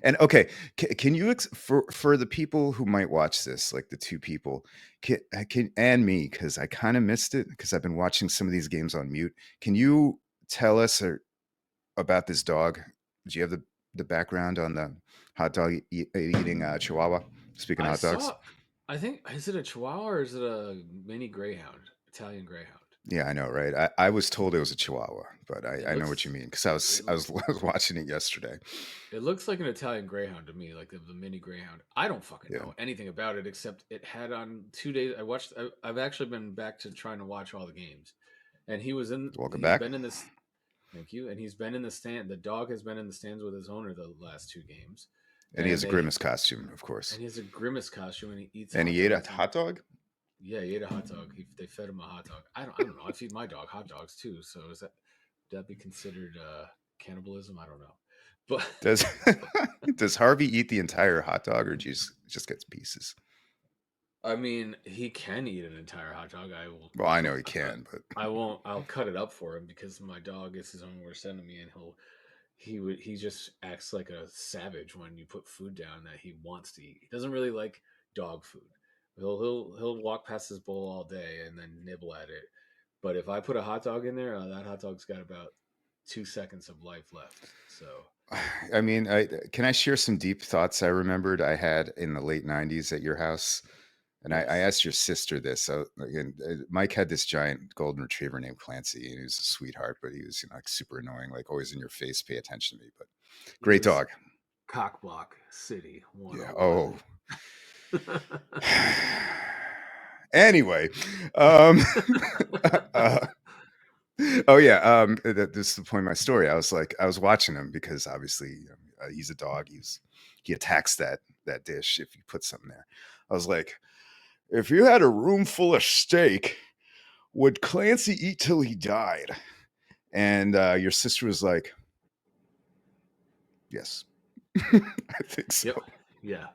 And okay, can you for the people who might watch this, like the two people, can and me, because I kind of missed it because I've been watching some of these games on mute. Can you tell us about this dog? Do you have the background on the hot dog eating Chihuahua? Speaking of I hot dogs, saw. I think is it a Chihuahua or is it a mini Greyhound? Italian Greyhound. Yeah, I know, right? I was told it was a Chihuahua, but It I know what you looks mean because I was it, I was I was watching it yesterday. it looks like an Italian Greyhound to me, like the mini Greyhound. I don't fucking Yeah, know anything about it except it had on 2 days. I watched. I've actually been back to trying to watch all the games, and he was in. welcome He's back. been in this. Thank you. And he's been in the stand. The dog has been in the stands with his owner the last 2 games, And he has and a they Grimace costume, of course. and he has a grimace costume and he eats And hot he ate a dogs and hot dog. yeah, he ate a hot dog. They fed him a hot dog. I don't know. I feed my dog hot dogs too. So would that be considered cannibalism? I don't know. But Does does Harvey eat the entire hot dog or just gets pieces? I mean, he can eat an entire hot dog. I will Well, I put. know he can, but I won't. I'll cut it up for him because my dog is his own worst enemy, and he just acts like a savage when you put food down that he wants to eat. He doesn't really like dog food. He'll walk past his bowl all day and then nibble at it. But if I put a hot dog in there, that hot dog's got about 2 seconds of life left. So I mean, can I share some deep thoughts I remembered I had in the late '90s at your house? And I yes, asked your sister this. So again, Mike had this giant golden retriever named Clancy, and he was a sweetheart, but he was like super annoying, like always in your face, pay attention to me. But he great was dog. cockblock city Yeah. 101. Oh. Anyway, um, uh, oh yeah, this is the point of my story. I was watching him because obviously he's a dog. He attacks that dish if you put something there. I was like, if you had a room full of steak, would Clancy eat till he died? And your sister was like, yes, I think so. Yep. Yeah.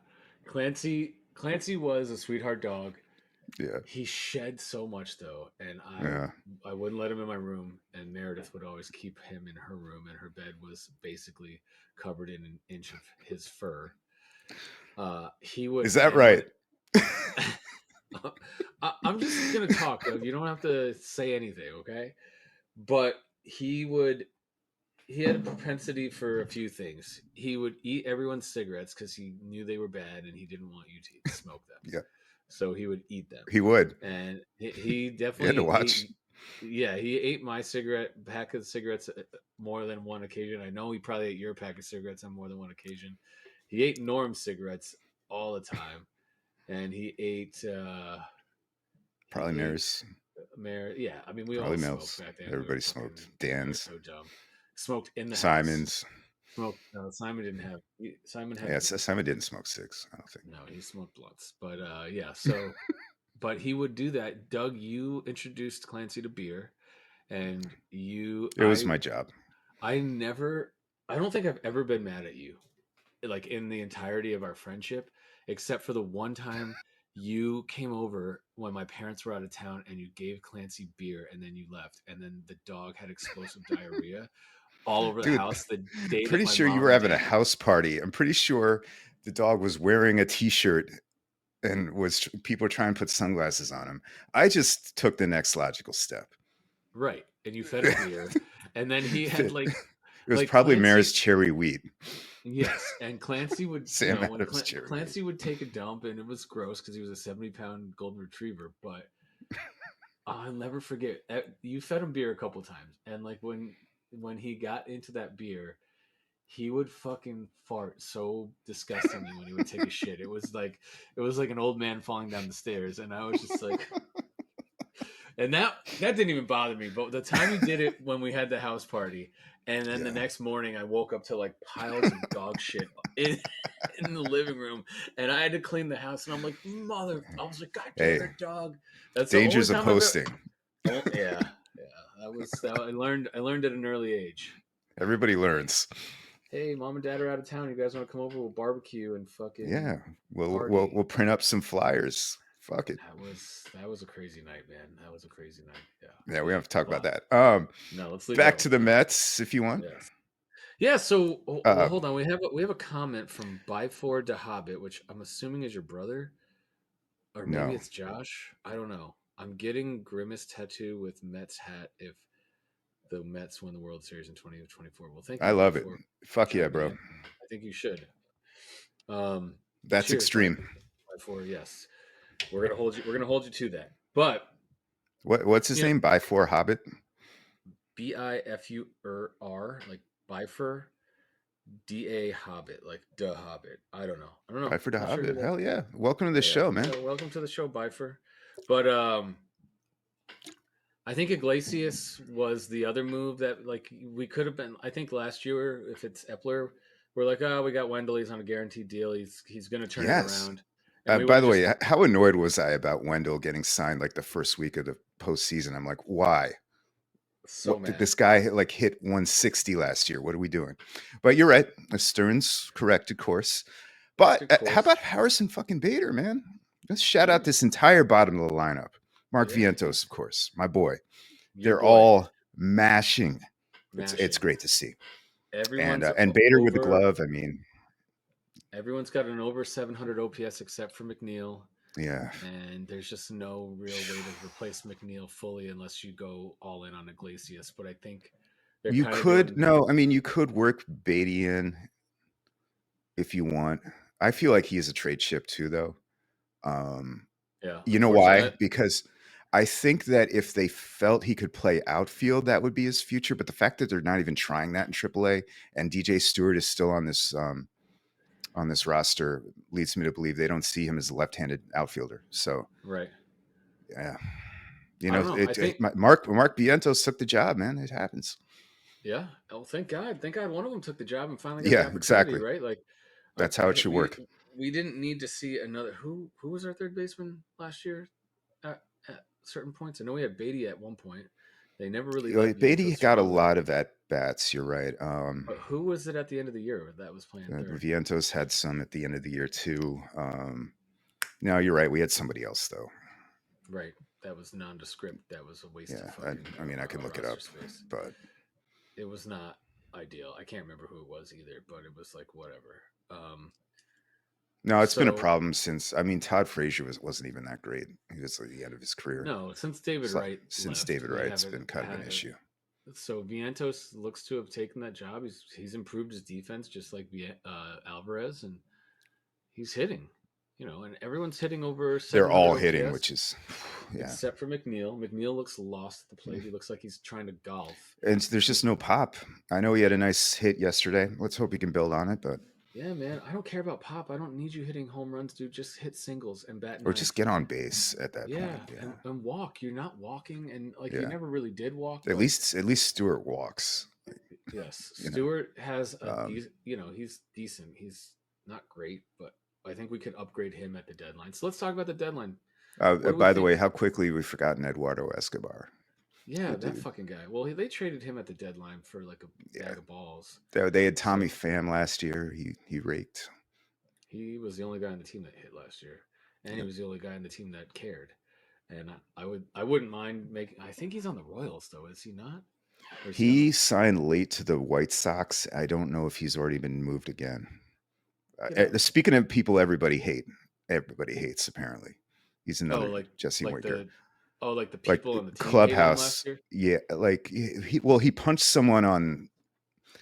Clancy was a sweetheart dog. Yeah, He shed so much though, and yeah. I wouldn't let him in my room, and Meredith would always keep him in her room, and her bed was basically covered in an inch of his fur. He would, Is that and right? when I'm just gonna talk, Doug. You don't have to say anything, okay? But he had a propensity for a few things. He would eat everyone's cigarettes because he knew they were bad and he didn't want you to smoke them. Yeah, So he would eat them, he would. and he You had to definitely watch. ate. Yeah, he ate my pack of cigarettes more than one occasion. I know he probably ate your pack of cigarettes on more than one occasion. He ate Norm's cigarettes all the time, and he Probably ate Maris. Yeah, I mean we all Probably smoked Mills. back then. Everybody smoked. We were Dan's. so dumb. Smoked in the house. Simon's. Smoked. No, Simon didn't have. Simon had. Yeah, Simon didn't smoke six, I don't think. No, he smoked blunts. But yeah. So, but he would do that. Doug, you introduced Clancy to beer, and It was my job. I never. I don't think I've ever been mad at you, like in the entirety of our friendship, except for the one time you came over when my parents were out of town and you gave Clancy beer and then you left and then the dog had explosive diarrhea all over the Dude, house the day that pretty my sure you mom were and having a dad. house party. I'm pretty sure the dog was wearing a t-shirt and people were trying to put sunglasses on him. I just took the next logical step. Right, and you fed him beer, and then he had It was like probably Maris Clancy. cherry wheat. Yes, and Clancy would, Sam when Adams cherry wheat. Clancy would take a dump, and it was gross because he was a 70-pound golden retriever. But I'll never forget. You fed him beer a couple times, and like when he got into that beer, he would fucking fart so disgustingly when he would take a shit. It was like an old man falling down the stairs, and I was just like, and that didn't even bother me. But the time he did it when we had the house party, and then the Yeah. next morning I woke up to like piles of dog shit in in the living room, and I had to clean the house. And I'm like, mother! I was like, God damn Hey, it, dog! That's the only dangers of time I've ever. posting. Oh, yeah, yeah. That was that. I learned at an early age. Everybody learns. Hey, mom and dad are out of town. You guys want to come over? We'll barbecue and fucking Yeah. We'll party. print up some flyers. Fuck it. That was a crazy night, man. That was a crazy night. Yeah, Yeah, we but have to talk about well, that. no, let's leave that Back to the alone. Mets if you want. Yes. Yeah. So, well, Um, hold on. We have a comment from By Ford to Hobbit, which I'm assuming is your brother, or maybe no, it's Josh. I don't know. I'm getting Grimace tattoo with Mets hat if the Mets win the World Series in 2024. Well, thank I you, By love it. Ford, for Fuck yeah, chiming bro. in. I think you should. Um, That's cheers, By extreme. Ford. Yes, we're gonna hold you. We're gonna hold you to that. But What's his You know, name? By4 Hobbit. Bifur, like Bifur, Da Hobbit, like the Hobbit. I don't know. I don't know. By4 the Not sure who Hobbit. that. Hell yeah! Welcome to the Yeah. show, man. So welcome to the show, Bifur. But I think Iglesias was the other move that like we could have been. I think last year, if it's Epler, we're like, oh, we got Wendell. He's on a guaranteed deal. He's going to turn it Yes. around, and we would By have the just way, how annoyed was I about Wendell getting signed like the first week of the postseason? I'm like, why? so What did mad. this guy like hit 160 last year? What are we doing? But you're right. Stearns corrected course. But Corrected how course. about Harrison fucking Bader, man? Let's shout out Dude, this entire bottom of the lineup. Mark yeah, Vientos, of course, my boy. your They're boy, all mashing. It's mashing. great to see. Everyone's And Bader with the over. glove. I mean, Everyone's got an over 700 OPS except for McNeil, yeah. and there's just no real way to replace McNeil fully unless you go all in on Iglesias. But I think they're You kind of could doing, no, I mean you could work Beatty in if you want. I feel like he is a trade chip too, though. Um, yeah. you know Unfortunately, why? Because I think that if they felt he could play outfield, that would be his future. But the fact that they're not even trying that in AAA, and DJ Stewart is still on this roster leads me to believe they don't see him as a left-handed outfielder. So right? yeah, I don't know. I think, Mark Vientos took the job, man. It happens. yeah. Oh, thank God, one of them took the job and finally got the Yeah, opportunity. exactly. Right? Like, That's how it should we work. didn't need to see another. Who was our third baseman last year? At certain points, I know we had Beatty at one point. They never really let Beatty Vientos got a run with him. lot of at bats. You're right. But who was it at the end of the year that was playing third? Vientos had some at the end of the year too. No, you're right. We had somebody else though. Right. That was nondescript. That was a waste of Yeah, fucking I mean, I can look it roster up, space. but It was not ideal. I can't remember who it was either, but it was like whatever. no, it's been a So problem since. I mean, Todd Frazier wasn't even that great. He was at the end of his career. no, since David So, Wright since left, David they Wright's haven't been kind of an had it. issue. So Vientos looks to have taken that job. He's improved his defense just like Alvarez, and he's hitting. And everyone's hitting over They're 700 all hitting, OPS which is, yeah. except for McNeil. McNeil looks lost at the plate. He looks like he's trying to golf. And there's just no pop. I know he had a nice hit yesterday. Let's hope he can build on it, but Yeah, man. I don't care about pop. I don't need you hitting home runs, dude. Just hit singles and bat or just ninth. get on base at that Yeah, point. Yeah, and walk. You're not walking, and like you yeah. never really did walk, At but least Stewart walks. yes, You know, Stewart has a um, he's decent. He's not great, but I think we could upgrade him at the deadline. So let's talk about the deadline. What do we by the way, think? how quickly we've forgotten Eduardo Escobar. Yeah, Good that dude. fucking guy. Well, they traded him at the deadline for like a Yeah, bag of balls. they had Tommy So Pham last year. He raked. he was the only guy on the team that hit last year, and he Yep. was the only guy on the team that cared. And I wouldn't mind making. I think he's on the Royals though, is he not? Or is he on the? He signed late to the White Sox. I don't know if he's already been moved again. You know, Speaking of people everybody hates apparently. He's oh, another Jesse like Winker. the like the Like people on the team hated him last clubhouse. year. Yeah, like he punched someone on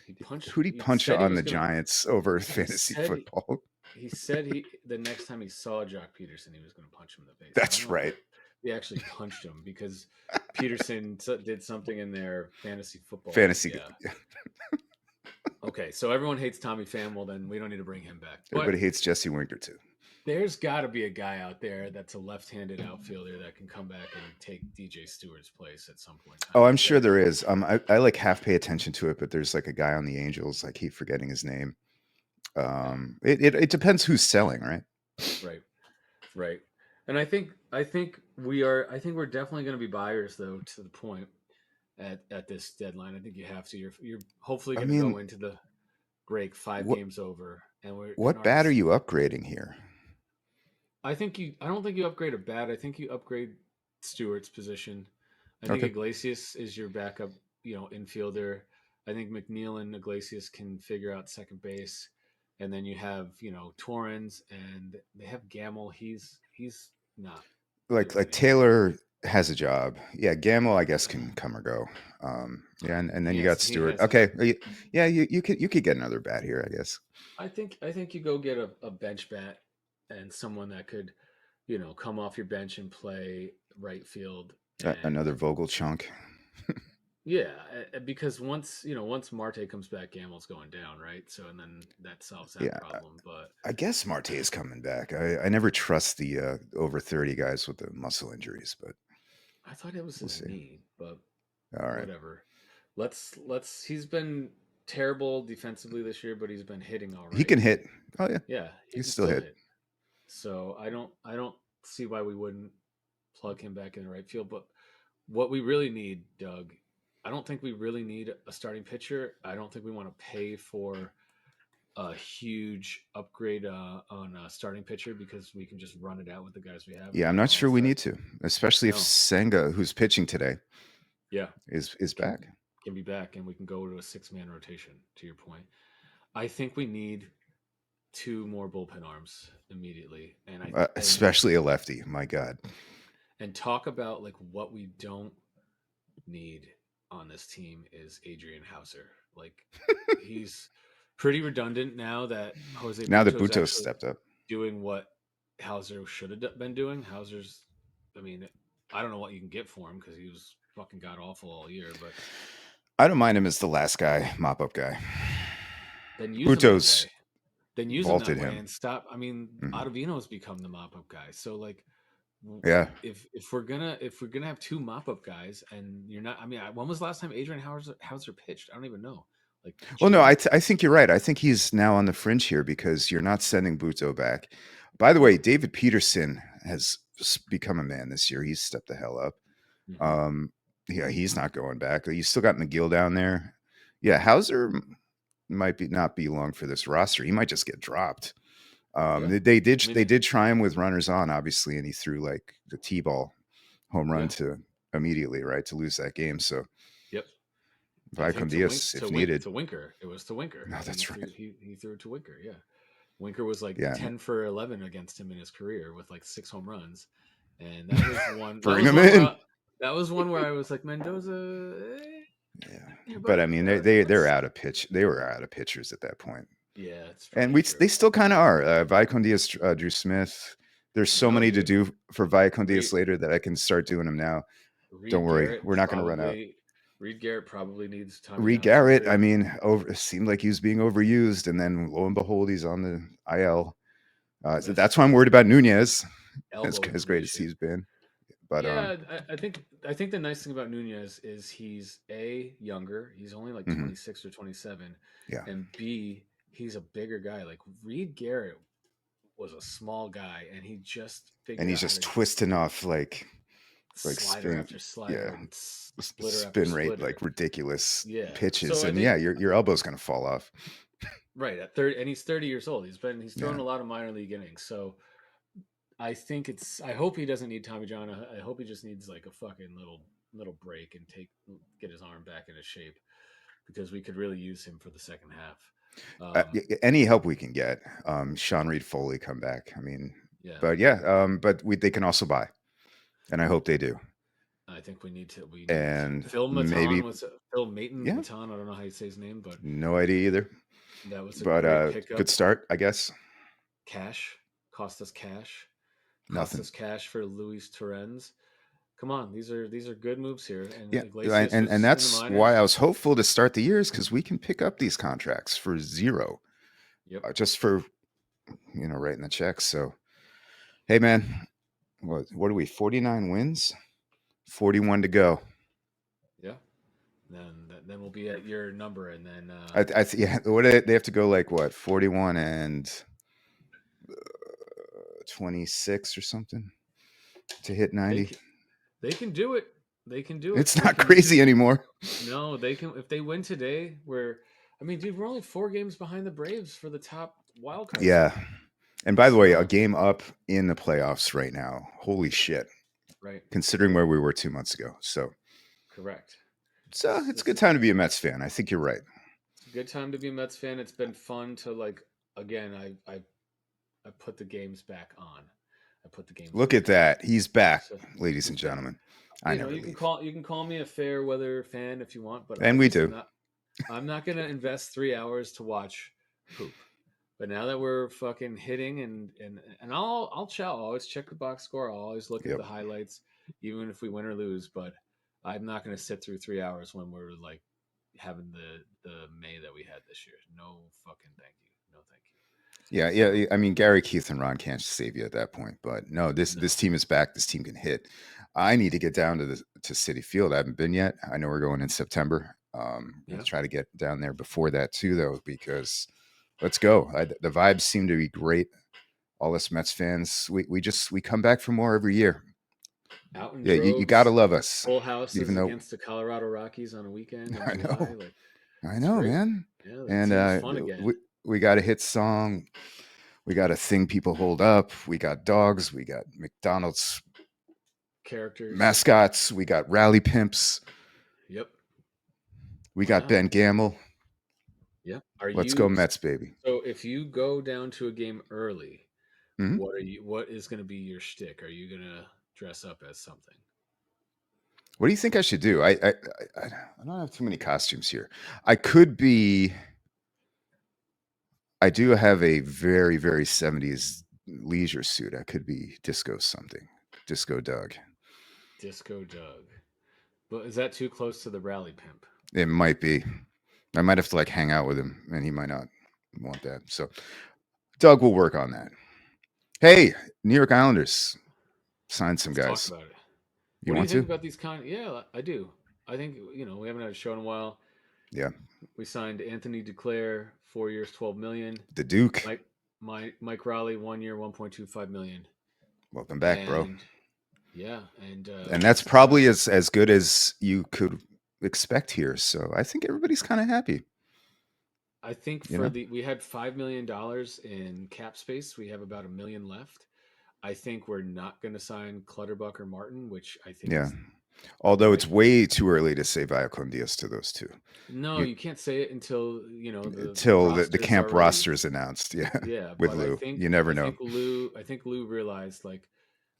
He punched. who'd he He punch said he on was the gonna. Giants over He fantasy said football? he said the next time he saw Jock Peterson, he was gonna punch him in the face. I don't That's know if right. he actually punched him because Peterson did something in their fantasy football league. Fantasy. Yeah. Okay, so everyone hates Tommy Pham. Well, then we don't need to bring him back. Everybody But hates Jesse Winker too. there's got to be a guy out there that's a left-handed outfielder that can come back and take DJ Stewart's place at some point in Oh, time. I'm sure there is. I like half pay attention to it, but there's like a guy on the Angels. I keep forgetting his name. Yeah, It depends who's selling, right? right, right. And I think we're definitely going to be buyers though to the point at this deadline. I think you have to. You're hopefully I going to go mean, into the break 5 games over, and we're can what already bat are you see. upgrading here? I don't think you upgrade a bat. I think you upgrade Stewart's position. I think Okay. Iglesias is your backup, infielder. I think McNeil and Iglesias can figure out second base. And then you have, Torrens and they have Gamble. He's not doing Like anything. Taylor has a job. Yeah, Gamble I guess can come or go. Yeah, and then you got He Stewart. has his. Okay, yeah, you could get another bat here, I guess. I think you go get a bench bat and someone that could, come off your bench and play right field And Another Vogel chunk. yeah, because once Marte comes back, Gamel's going down, right? So and then that solves that Yeah, problem. But I guess Marte is coming back. I never trust the over 30 guys with the muscle injuries, but I thought it was we'll his see. knee, but All right. whatever. Let's. He's been terrible defensively this year, but he's been hitting all He right. can hit. Oh yeah, Yeah, he he can can still still hit. hit. So I don't see why we wouldn't plug him back in the right field. But what we really need, Doug, I don't think we really need a starting pitcher. I don't think we want to pay for a huge upgrade on a starting pitcher because we can just run it out with the guys we have. Yeah, I'm We not can all sure we start. need to, especially if No, Senga, who's pitching today, yeah, is can back. can be back, and we can go to a 6-man rotation. To your point, I think we need two more bullpen arms immediately, and I Especially a lefty. My God. and talk about like what we don't need on this team is Adrian Hauser. Like he's pretty redundant now that Jose Now that Buto is Buto's actually stepped up. doing what Hauser should have been doing. Hauser's, I mean, I don't know what you can get for him because he was fucking god awful all year, but I don't mind him as the last guy, mop up guy. then use him that Buto's way. Then use him that vaulted way him. and stop. I mean, Mhm. Ottavino's become the mop up guy. So like Yeah. if we're gonna have two mop up guys and you're not, I mean, when was the last time Adrian Hauser pitched? I don't even know. Like Well, no, June? I think you're right. I think he's now on the fringe here because you're not sending Buto back. By the way, No. David Peterson has become a man this year. He's stepped the hell up. Hmm. Um, yeah, he's not going back. You still got McGill down there. Yeah, Hauser might be not be long for this roster. He might just get dropped. Yeah. I They mean, did try him with runners on, obviously, and he threw like the T-ball home run yeah. to immediately right to lose that game. So Yep. I think Vicon Diaz, if needed. To Winker. It was to Winker. No, He that's threw right. he threw it to Winker. Yeah. Winker was like Yeah, 10 for 11 against him in his career with like 6 home runs. And that was one bring him in. that was one where I was like Mendoza, Yeah, yeah, but I buddy, mean, they're let's out of pitch. They were out of pitchers at that point, yeah, it's and probably they true. still kind of are. Vicon Diaz, Drew Smith. There's so No, many to dude. do for Vicon Diaz Reed, later that I can start doing them now. Don't Reed worry, Garrett we're not going to run out. probably Reed Garrett probably needs Tommy Reed John Garrett, I surgery. mean, it seemed like he was being overused, and then lo and behold, he's on the IL. So Missed that's why I'm worried about Nunez, elbow as great as inflammation. he's been. But Yeah, I think the nice thing about Nunez is he's A, younger. He's only like mhm, 26 or 27, yeah, and B, he's a bigger guy. Like Reed Garrett was a small guy and he just and figured he's out how just to twisting off like slider spin, after yeah, slider and splitter after spin rate splitter. like ridiculous Yeah. pitches, So I and think yeah, your elbow's going to fall off. right at 30, and he's 30 years old. He's thrown Yeah. a lot of minor league innings. So I think I hope he doesn't need Tommy John. I hope he just needs like a fucking little break and get his arm back into shape because we could really use him for the second half. Any help we can get. Sean Reed Foley come back. I mean, Yeah, but yeah, but they can also buy, and I hope they do. I think we need And Phil Maton maybe, was Phil Maton yeah, Maton. I don't know how you say his name, but no idea either. that was a But great good pickup. start, I guess. Cash cost us cash, cost Nothing. us cash for Luis Torrens. Come on, these are good moves here. And Yeah, Iglesias and was in the that's why I minors. was hopeful to start the years because we can pick up these contracts for zero, Yep. just for writing the checks. So hey, man, what are we? 49 wins, 41 to go. Yeah. Then we'll be at your number, and then Yeah, what they have to go like what 41 and 26 or something to hit they 90. can they can do it. They can do it. It's They not can. crazy anymore. No, they can. If they win today, I mean, dude, we're only 4 games behind the Braves for the top wild card Yeah. spot. And by the It's way, a not game up in the playoffs right now. Holy shit. right. Considering where we were 2 months ago. Correct. So It's, it's a it's good time to be a Mets fan. I think you're right. it's a good time to be a Mets fan. It's been fun to like again. I put the games back on. I put the games Look at back on. that. He's back, So ladies he's and back. gentlemen. I never You can leave. call me a fair weather fan if you want, but I And we just am do. not. I'm not going to invest 3 hours to watch poop. But now that we're fucking hitting and I'll chow. I'll always check the box score. I'll always look at Yep. the highlights, even if we win or lose. But I'm not going to sit through 3 hours when we're like having the May that we had this year. No fucking thank you. No thank you. Yeah, So yeah. I mean, Gary, Keith, and Ron can't save you at that point. But no, this no. team is back. This team can hit. I need to get down to City Field. I haven't been yet. I know we're going in September. I'll Yeah. try to get down there before that too, though, because let's go. The vibes seem to be great. All us Mets fans, we come back for more every year. Out in Yeah, you got to droves, love us, full even houses though against the Colorado Rockies on a weekend in I July. know, Like I it's know, great. man. Yeah, the And team's fun again. we got a hit song. We got a thing people hold up. We got dogs. We got McDonald's Characters. mascots. We got rally pimps. Yep. We Why got not? Ben Gamble. Yep. Are Let's go you Mets, baby. so if you go down to a game early, Hmm. what is going to be your shtick? Are you going to dress up as something? What do you think I should do? I don't have too many costumes here. I could be. I do have a very very 70s leisure suit. I could be disco something. Disco Doug. Disco Doug. But is that too close to the rally pimp? It might be. I might have to like hang out with him, and he might not want that. So Doug will work on that. Hey, New York Islanders signed some Let's talk guys. about it. You What do you want think to? about these Yeah, I do. I think, we haven't had a show in a while. Yeah. We signed Anthony Duclair, 4 years, 12 million. The Duke. Mike Mike Raleigh, 1 year, 1.25 million. Welcome back, bro. And yeah, and And we that's still have probably as good as you could expect here. So I think everybody's kind of happy. I think You know? we had $5 million in cap space. We have about 1 million left. I think we're not going to sign Clutterbuck or Martin, which I think Yeah. is the Although right it's way too early to say Viacom Diaz to those two. No, You you can't say it until the till the roster's camp already. roster is announced. Yeah. Yeah, With but Lou. You never know. I think Lou realized, like,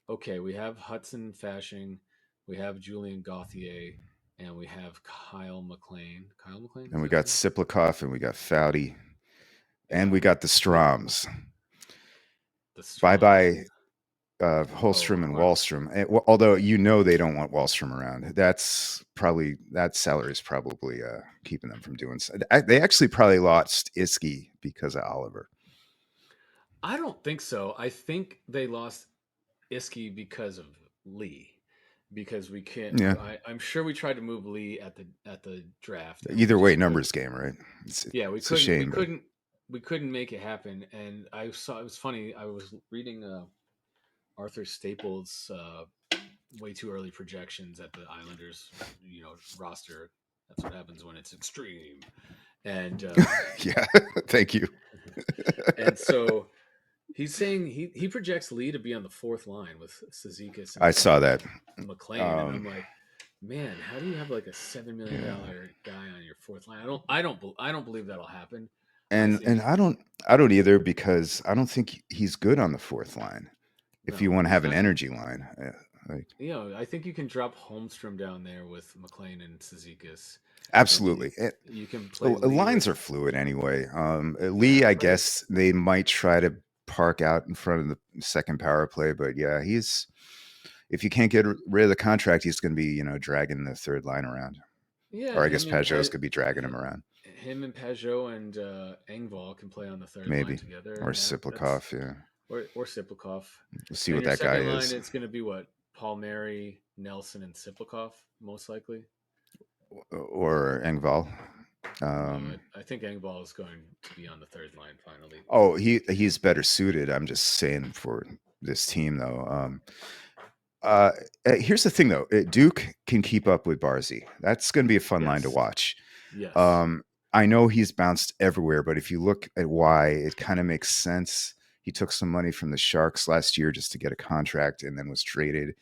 okay, we have Hudson Fashing, we have Julian Gauthier, and we have Kyle McLean. Kyle McLean, And is we that his got name? Siplikoff and we got Foudy. And Yeah, we got the Stroms. the Bye Stroms. bye Oh, Holstrom and Wallstrom. Although they don't want Wallstrom around. That salary is probably keeping them from doing so. They actually probably lost Iski because of Oliver. I don't think so. I think they lost Iski because of Lee, because we can't. Yeah. I'm sure we tried to move Lee at the draft, and we Either way, just couldn't. numbers game, right? Yeah, It's a shame, but we couldn't make it happen. And I saw it was funny. I was reading Arthur Staples' way too early projections at the Islanders, roster. That's what happens when it's extreme. And yeah. Thank you. and so he's saying he projects Lee to be on the fourth line with Cizikas I and saw that. McLean, and I'm Um, like, man, how do you have like a yeah. $7 million guy on your fourth line? I don't believe that'll happen. I And think I don't either because I don't think he's good on the fourth line. If you no, want to he's have an not. energy line, like I think you can drop Holmstrom down there with McLean and Cizikas, and then absolutely. you can play Lee Lines with are fluid anyway. Lee, yeah, I right. guess they might try to park out in front of the second power play, but yeah, he's if you can't get rid of the contract, he's going to be dragging the third line around, Yeah, or I guess Pajot's going to be dragging him around, Him and Pajot and Engvall can play on the third line maybe, together, or and that's Siplikov. Yeah, or Siplikov. we'll see And what your that guy second line, is, it's going to be what? Palmieri, Nelson, and Siplikov, most likely. or Engvall. No, Um, I think Engvall is going to be on the third line finally. oh, he's better suited. I'm just saying for this team though. Uh, Here's the thing though, Duke can keep up with Barzy. That's going to be a fun line to Yes, watch. yes. Um, I know he's bounced everywhere, but if you look at why, it kind of makes sense. He took some money from the Sharks last year just to get a contract, and then was traded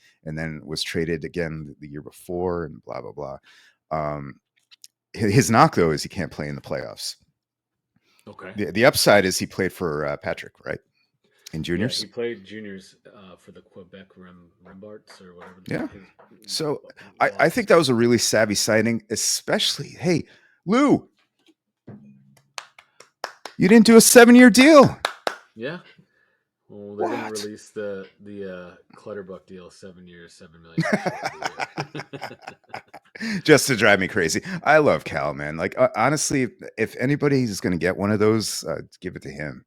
again the year before, and blah blah blah. His knock though is he can't play in the playoffs. Okay. The upside is he played for Patrick, right, in Yeah, juniors. he played juniors for the Quebec Rembarts or whatever Yeah. his So I Wasps. think that was a really savvy signing, especially, hey, Lou, You didn't do a 7-year deal. Yeah. Well, they're gonna What? release the Clutterbuck deal, 7 years, $7 million before the year. Just to drive me crazy. I love Cal, man. Like honestly, if anybody's going to get one of those, give it to him.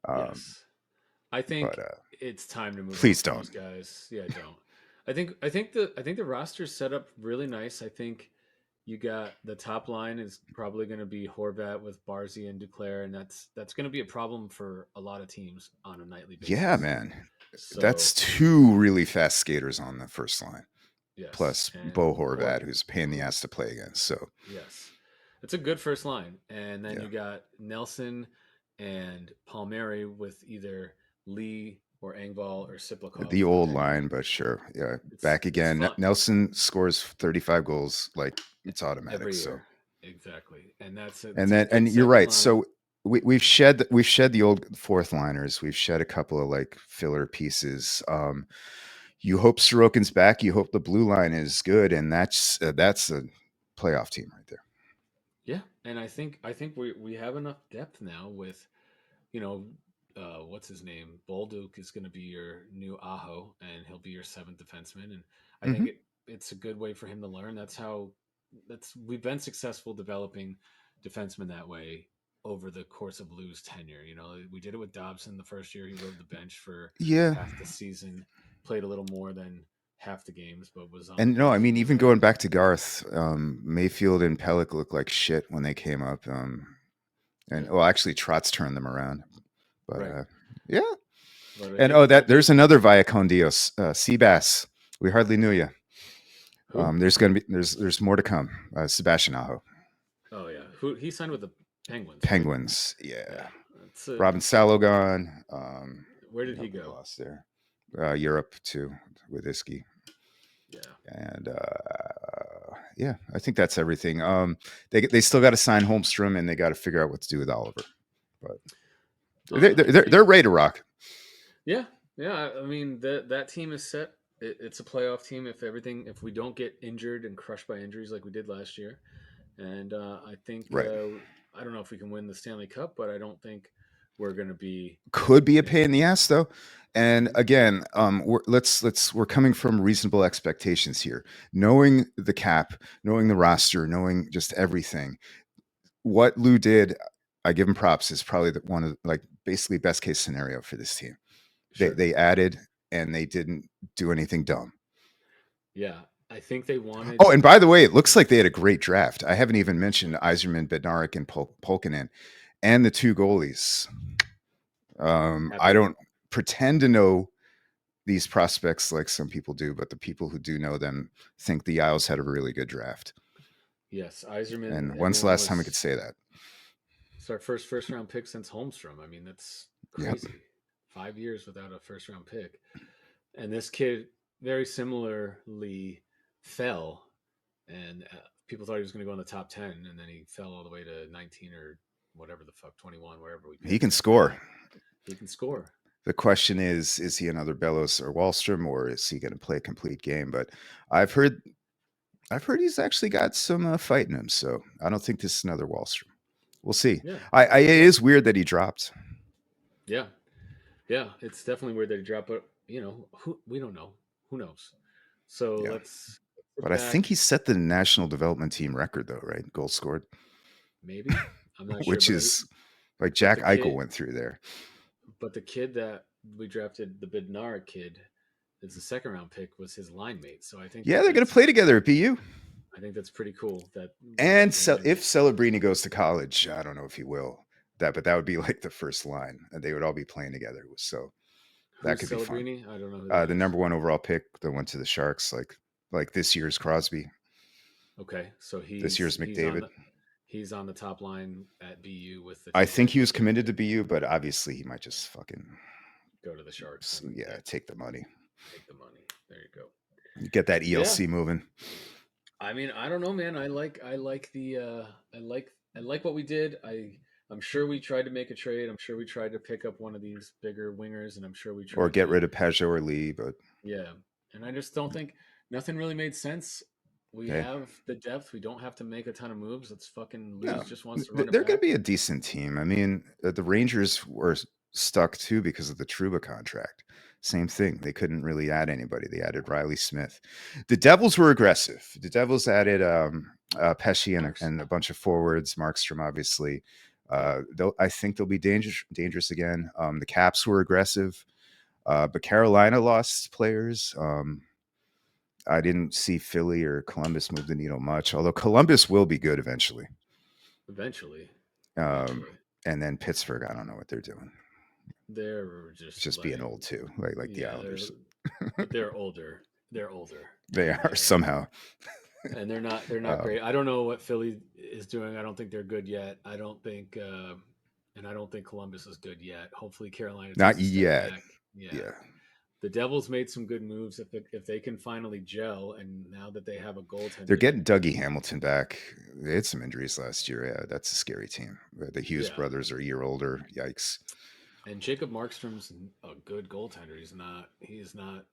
Um, Yes, I but think it's time to move on please from don't. those guys. Yeah, don't. I think the roster's set up really nice. I think you got the top line is probably going to be Horvat with Barzy and Duclair, and that's going to be a problem for a lot of teams on a nightly Yeah, basis. man. So That's two really fast skaters on the first line, yes, plus and Bo Horvat, who's a pain in the who ass to play against. So yes, it's a good first line, and then yeah, you got Nelson and Palmieri with either Lee or Engvall or Siplikov the on old that line, unit. but sure, yeah. It's Back it's again. fun Nelson scores 35 goals, like it's automatic. every So year, exactly, and and it's a then good and you're second right. line. So we've shed the old fourth liners. We've shed a couple of like filler pieces. You hope Sorokin's back. You hope the blue line is good, and that's a playoff team right there. Yeah, and I think we have enough depth now with you know what's his name Bolduc is going to be your new Aho, and he'll be your seventh defenseman, and I think Hmm. it's a good way for him to learn. That's we've been successful developing defensemen that way over the course of Lou's tenure. We did it with Dobson the first year. He rode the bench for Yeah, half the season, played a little more than half the games, but was on the and no, I bench mean for even the going back to Garth, Mayfield and Pellick looked like shit when they came up. And yeah, well, actually, Trotz turned them around, but right. yeah. But And oh, I that think there's another Via Con Dios, Seabass. We hardly knew you. who? There's gonna be there's more to come. Sebastian Aho, Oh yeah, who he signed with the Penguins, right? Penguins. Yeah, Yeah, that's a. Robin Salogon. Where did he Who we go? lost there? Europe too with Iski. Yeah. And yeah, I think that's everything. They still got to sign Holmstrom and they got to figure out what to do with Oliver. But I think they're ready to rock. yeah, yeah. I mean that team is set. It's a playoff team if we don't get injured and crushed by injuries like we did last year. And I think Right. I don't know if we can win the Stanley Cup, but I don't think we're going to be. Could be a You know, pain in the ass though. And mhm. again, we're coming from reasonable expectations here, knowing the cap, knowing the roster, knowing just everything. What Lou did, I give him props, is probably one of like basically best case scenario for this team. They Sure. they added and they didn't do anything dumb. Yeah, I think they Oh, wanted. and by the way, it looks like they had a great draft. I haven't even mentioned Iserman, Bednarik, and Polkinen, and the two goalies. I Happy. don't pretend to know these prospects like some people do, but the people who do know them think the Isles had a really good draft. Yes, Iserman. And when's the Everyone last time we was. could say that? It's our first round pick since Holmstrom. I mean, that's Yep. crazy. 5 years without a first round pick. And this kid, very similarly, fell, and people thought he was going to go in the top 10, and then he fell all the way to 19 or whatever the fuck, 21, wherever we He picked can him. And score. he can score. The question is he another Bellows or Wallstrom, or is he going to play a complete game? But I've heard I've heard he's actually got some fight in him, so I don't think this is another Wallstrom. We'll see. Yeah. It Yeah. is weird that he dropped. Yeah. Yeah. It's definitely weird that he dropped, but, we don't know. Who knows? So Yeah, let's sit but I think back. he set the national development team record though, right? Goals scored, Maybe. I'm not sure, which is like but Jack the Eichel kid, went through there. that we drafted, the Bednarik kid, is the second round pick, was his line mate. So Yeah, they're going to play together at BU. I think that's pretty cool that we And got the line if mate. Celebrini goes to college, I don't know if he will. But that would be like the first line, and they would all be playing together. So that Who's could be fun. Celebrini? I don't know who that The is. number one overall pick that went to the Sharks, like this year's Crosby, Okay, so this year's McDavid. he's on the top line at BU with the I two think guys he we was drafted. committed to BU, but obviously he might just fucking Go to the Sharks and yeah take the money, take the money. There you go. get that Yeah, ELC moving. I mean, I don't know, man. I like the I like what we did. I'm sure we tried to make a trade. I'm sure we tried to pick up one of these bigger wingers, and I'm sure we Or tried get to rid of Peugeot or Lee, but yeah. And I just don't think nothing really made sense We They, have the depth. We don't have to make a ton of moves. Let's fucking no, lose. Just wants to run it they're going to back. be a decent team. I mean, the Rangers were stuck too because of the Truba contract. Same thing. They couldn't really add anybody. They added Riley Smith. The Devils were aggressive. The Devils added Pesci Marks. and a bunch of forwards. Markstrom, obviously. Yep. I think they'll be dangerous again. The Caps were aggressive, but Carolina lost players. I didn't see Philly or Columbus move the needle much, although Columbus will be good eventually. Eventually. Um, Eventually. and then Pittsburgh, I don't know what they're doing. They're It's just just being letting. old too, like the Yeah, they're. Islanders. But they're older. They're older, They are somehow. and they're not Um, great. I don't know what Philly is doing. I don't think they're good yet. And I don't think Columbus is good yet. Hopefully, Carolina Not takes a step yet. back. Yeah, Yeah, the Devils made some good moves if they can finally gel, and now that they have a they're goaltender that getting Dougie Hamilton back. They had some injuries last year. Yeah, that's a scary team. The Hughes yeah, brothers are a year older. Yikes. and Jacob Markstrom's a good goaltender. He is not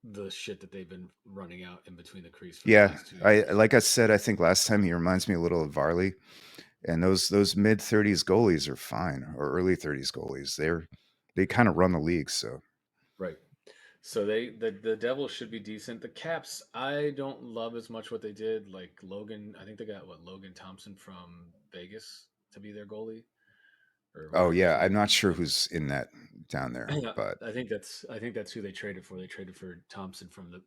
the shit that they've been running out in between the crease for the Yeah, last 2 years. I like I said, I think last time he reminds me a little of Varley. And those mid 30s goalies are fine, or early 30s goalies. They kind of run the league. So Right. So the Devils should be decent. The Caps, I don't love as much what they did. Like Logan, I think they got Logan Thompson from Vegas to be their goalie or oh whatever his yeah, I'm name not is. sure who's in that down there, Yeah, but I think that's who they traded for. They traded for Thompson from the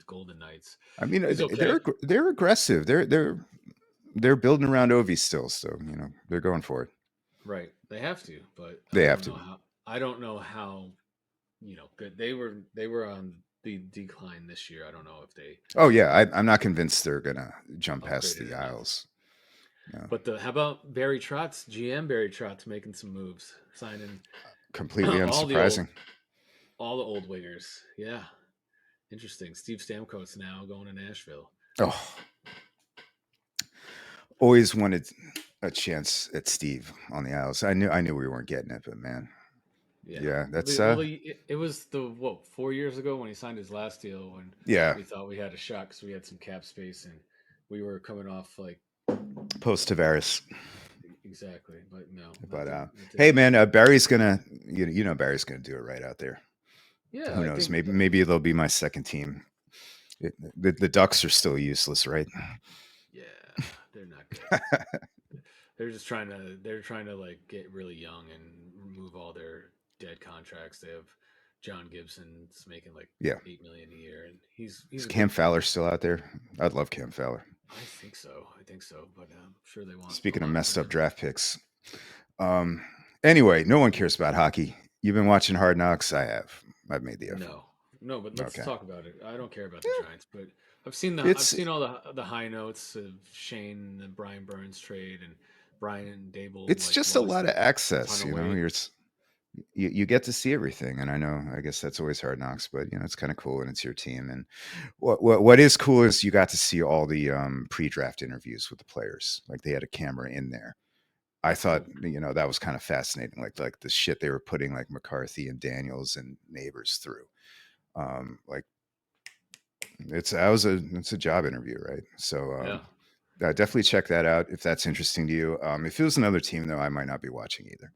Golden Knights. I mean He's okay. they're aggressive. They're building around Ovi still, so they're going for it. Right. They have to, but They I have don't know to. how I don't know how, good. They were on the decline this year. I don't know if they Oh yeah, can I'm not convinced they're gonna jump upgrade past it the enough. Isles. No, But how about Barry Trotz, GM Barry Trotz making some moves, signing completely all the old unsurprising. all the old wingers. Yeah, interesting. Steve Stamkos now going to Nashville. Oh, always wanted a chance at Steve on the Isles. I knew we weren't getting it, but man, Yeah. yeah, that's Well, it was the 4 years ago when he signed his last deal when yeah, we thought we had a shot because we had some cap space and we were coming off like post Tavares. exactly, but no, But that hey, didn't man, happen. Barry's gonna Barry's gonna do it right out there. Yeah, Who I knows? think Maybe they'll be my second team. The Ducks are still useless, right? yeah, they're not good. They're trying to like get really young and remove all their dead contracts. They have John Gibson's making like Yeah. 8 million a year, and he's Is a Cam good Fowler player. still out there? I'd love Cam Fowler. I think so, but I'm sure they want a Speaking of lot for messed up him. draft picks. Um. Anyway, no one cares about hockey. You've been watching Hard Knocks. I have. I've made the effort. No, no, but let's Okay. talk about it. I don't care about the Giants, but I've It's seen all the high notes of Shane and Brian Burns trade, and Brian Dable it's like just a lost lot of a ton access. of weight. You get to see everything, and I guess that's always Hard Knocks, but it's kind of cool, and it's your team. And what is cool is you got to see all the pre-draft interviews with the players. Like they had a camera in there. I thought Cool. that was kind of fascinating. Like the shit they were putting like McCarthy and Daniels and Neighbors through. Like it's a job interview, right? So Yeah, definitely check that out if that's interesting to you. If it was another team though, I might not be watching either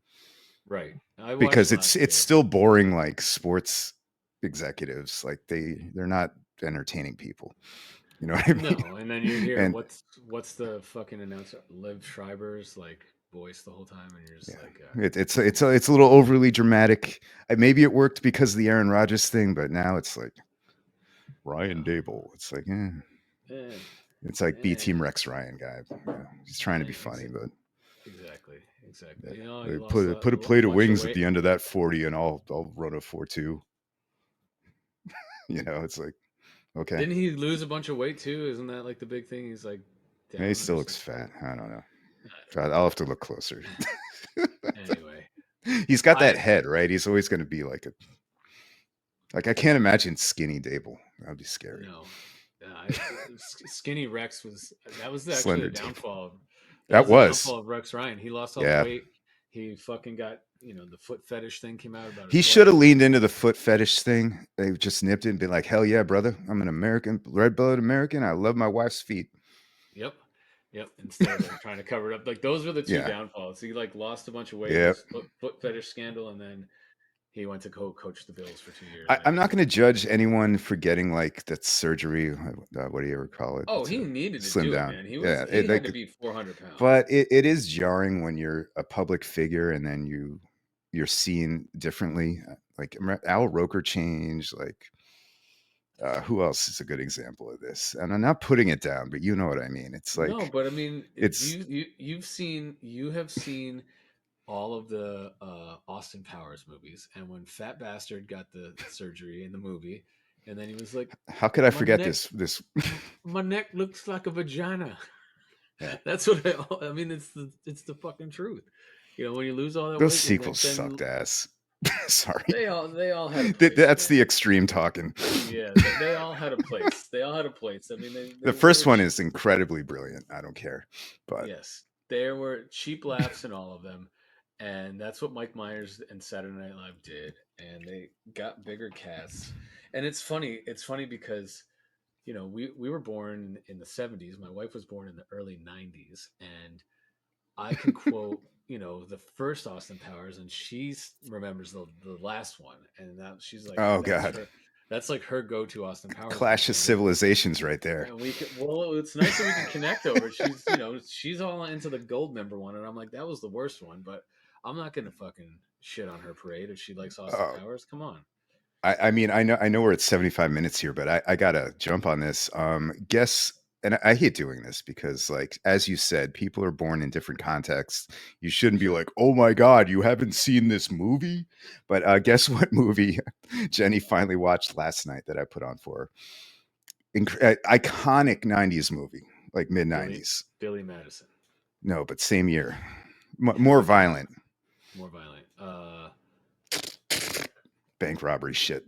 right. I watched because last it's year. still boring like sports executives. Like they're not entertaining people. You know what I mean? No, and then you hear And what's the fucking announcer Liv Schreiber's like voice the whole time, and you're just yeah, like, it's a little overly dramatic. Maybe it worked because of the Aaron Rodgers thing, but now it's like Ryan no, Dable. It's like, eh, it's like B eh, Team Rex Ryan guy. He's trying to be funny, but exactly, yeah. exactly. He Like, lost put a a plate of bunch of wings at weight. the end of that 40, and I'll run a 4.2. It's like okay. Didn't he lose a bunch of weight too? Isn't that like the big thing? He's like Yeah, he down still or looks something. fat. I don't know. I I'll have to look closer. don't know. Anyway, He's got that I head, right? He's always going to be like I can't imagine skinny Dable. That'd be scary. no, Skinny Rex was that was actually Slender the Dable. downfall. That That was the was. downfall of Rex Ryan. He lost all the Yeah. weight. He fucking got, the foot fetish thing came out about He his should have wife. leaned into the foot fetish thing. They just nipped it and been like, hell yeah, brother. I'm an American, red blooded American. I love my wife's feet. Yep. Yep. Instead of like trying to cover it up, like those were the two Yeah. downfalls. He like lost a bunch of weight, Yep. this foot fetish scandal, and then he went to coach the Bills for 2 years I'm after not that. going to judge anyone for getting like that surgery. What do you ever call it? Oh, To he needed to slim do it, down. man. Yeah. He had to be 400 pounds. But it is jarring when you're a public figure and then you're seen differently. Like Al Roker changed. Like who else is a good example of this? And I'm not putting it down, but you know what I mean. It's No, like but I mean, it's you have seen all of the Austin Powers movies, and when Fat Bastard got the surgery in the movie, and then he was like, how could I "My forget neck, this? my neck looks like a vagina." Yeah, That's what I mean. It's the fucking truth. When you lose all that those weight, and sequels then sucked ass. Sorry, they all had a place, that's man. the extreme talking. Yeah, they all had a place. They all had a place. I mean, The they first were one cheap. is incredibly brilliant. I don't care, but Yes, there were cheap laughs in all of them, and that's what Mike Myers and Saturday Night Live did, and they got bigger casts. And it's funny. It's funny because we were born in the '70s. My wife was born in the early '90s, and I can quote the first Austin Powers, and she remembers the last one, and that she's like oh that's god, her. That's like her go-to Austin Powers clash movie, of civilizations right there. and we could, well, it's nice that we can connect over. She's all into the gold member one, and I'm like, that was the worst one, but I'm not gonna fucking shit on her parade if she likes Austin Oh, Powers. Come on. I mean, I know we're at 75 minutes here, but I gotta jump on this. Guess, and I hate doing this because, like, as you said, people are born in different contexts. You shouldn't be Sure. like, oh my God, you haven't seen this movie? But guess what movie Jenny finally watched last night that I put on for her? Iconic 90s movie, like mid Billy 90s. Billy Madison. No, but same year. More violent. More violent. Bank robbery shit.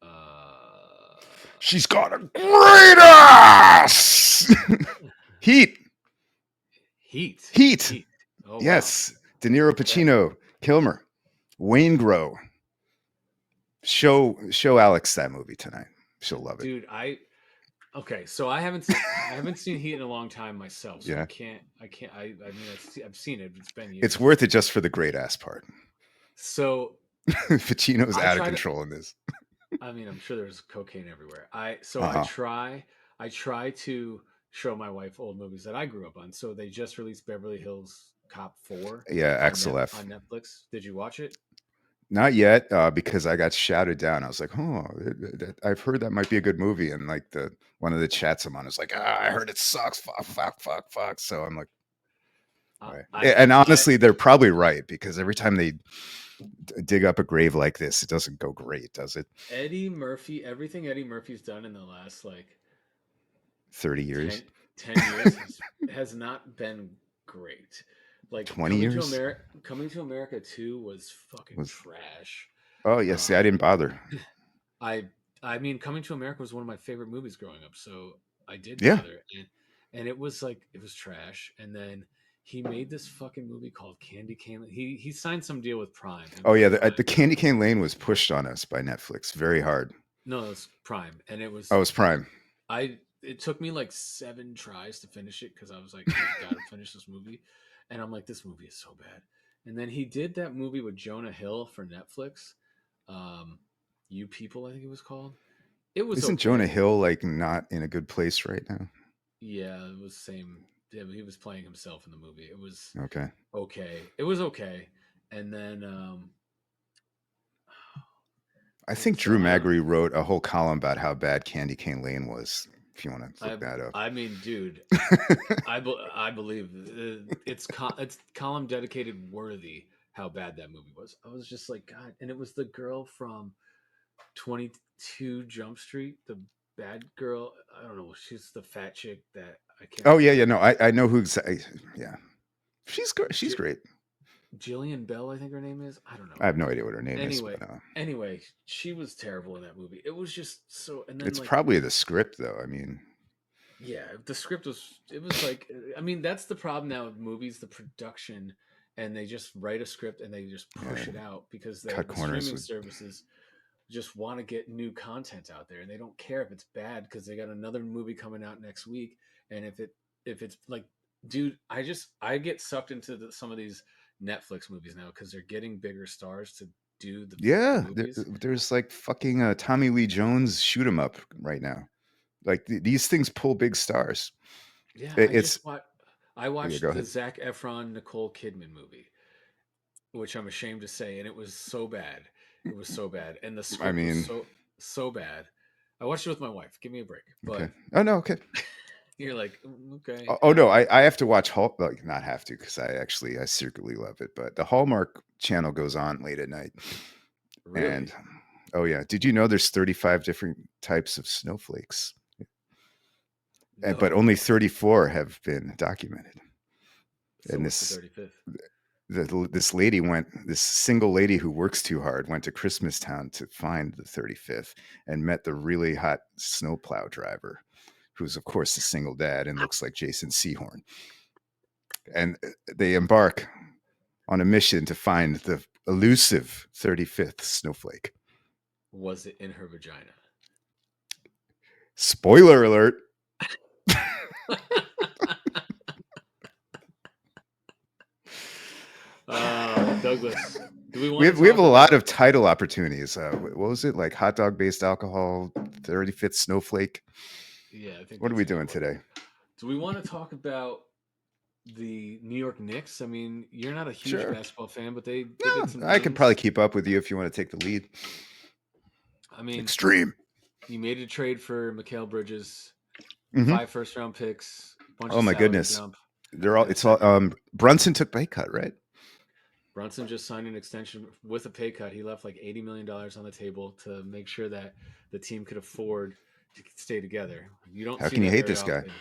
Uh, She's got a great ass. Heat. Heat. Heat. Heat. Oh wow. Yes. De Niro, Okay. Pacino, Kilmer, Wayne Grow. Show Alex that movie tonight. She'll love it. Dude, okay, so I haven't seen Heat in a long time myself, so Yeah. I can't I mean I've seen it, it's been It's years. worth it just for the great ass part. So Pacino's I out of try to control in this. I mean, I'm sure there's cocaine everywhere. Uh-huh. I try to show my wife old movies that I grew up on. So they just released Beverly Hills Cop 4 Yeah, Axel F. on Netflix. Did you watch it? Not yet, because I got shouted down. I was like, "Oh, I've heard that might be a good movie." And like the one of the chats I'm on is like, "I heard it sucks." Fuck, fuck, fuck, fuck. So I'm like, right. And I honestly, they're probably right because every time they dig up a grave like this, it doesn't go great, does it? Eddie Murphy, everything Eddie Murphy's done in the last like 30 years, 10 years has not been great. Like 20 years Coming to America 2 was fucking was. trash. Oh yeah, see, I Um didn't bother. I I mean, Coming to America was one of my favorite movies growing up, so I did Yeah. bother, and it was like it was trash. And then he made this fucking movie called Candy Cane. He signed some deal with Prime, and Oh yeah, Prime. the Candy Cane Lane was pushed on us by Netflix very hard. No, it was Prime, and it Oh, was it's Prime. it took me like 7 tries to finish it because I was like, I gotta finish this movie, and I'm like, this movie is so bad. And then he did that movie with Jonah Hill for Netflix, um, You People, I think it was called. It was Isn't Jonah okay. Hill like not in a good place right now? Yeah, it was same. Yeah, he was playing himself in the movie. It was Okay. okay. It was okay. And then I think so Drew I don't. Magary wrote a whole column about how bad Candy Cane Lane was. If you want to look I that up. I mean, dude, I believe it's column dedicated worthy how bad that movie was. I was just like, God, and it was the girl from 22 Jump Street, the bad girl. I don't know. She's the fat chick that I can't Oh yeah, remember yeah. her No, name. I know who. Yeah, she's great. She's J- great. Jillian Bell, I think her name is. I don't I know. have no idea what her name is, Anyway, but anyway, she was terrible in that movie. It was just so. And then it's like, probably the script, though. I mean, yeah, the script was. It was like. I mean, that's the problem now with movies. The production and they just write a script and they just push Yeah, it out because cut the corners streaming with. services just want to get new content out there, and they don't care if it's bad because they got another movie coming out next week. And if it's like, dude, I get sucked into some of these Netflix movies now because they're getting bigger stars to do the Yeah, movies. there's like fucking Tommy Lee Jones shoot 'em up right now. Like these things pull big stars. Yeah, It's I yeah. Go watched the ahead. Zac Efron Nicole Kidman movie, which I'm ashamed to say, and it was so bad. It was so bad, and the I script was mean, so bad. I watched it with my wife. Give me a break. okay. But Oh no, okay. you're like, "Mm, okay, Oh no, I have to watch like not have to because I secretly love it. But the Hallmark channel goes on late at night, really? and oh yeah, did you know there's 35 different types of snowflakes, but No. only 34 have been documented. So And what's the 35th? this single lady who works too hard went to Christmastown to find the 35th and met the really hot snowplow driver, who's of course a single dad and looks like Jason Sehorn. And they embark on a mission to find the elusive 35th snowflake. Was it in her vagina? Spoiler alert. Douglas, do we We want have to we have talk a lot about? of title opportunities. What was it, like hot dog based alcohol, 35th snowflake? Yeah, I think What are that's we a good doing one. today? Do we want to talk about the New York Knicks? I mean, you're not a huge Sure. basketball fan, but they did No, some I could probably things. keep up with you if you want to take the lead. I mean, Extreme. you made a trade for Mikal Bridges, Hmm. 5 first-round picks, bunch Oh of my salary goodness. dump, They're all and a it's all second. Brunson took pay cut, right? Brunson just signed an extension with a pay cut. He left like $80 million on the table to make sure that the team could afford to stay together. You don't How see can you that hate very this guy? often.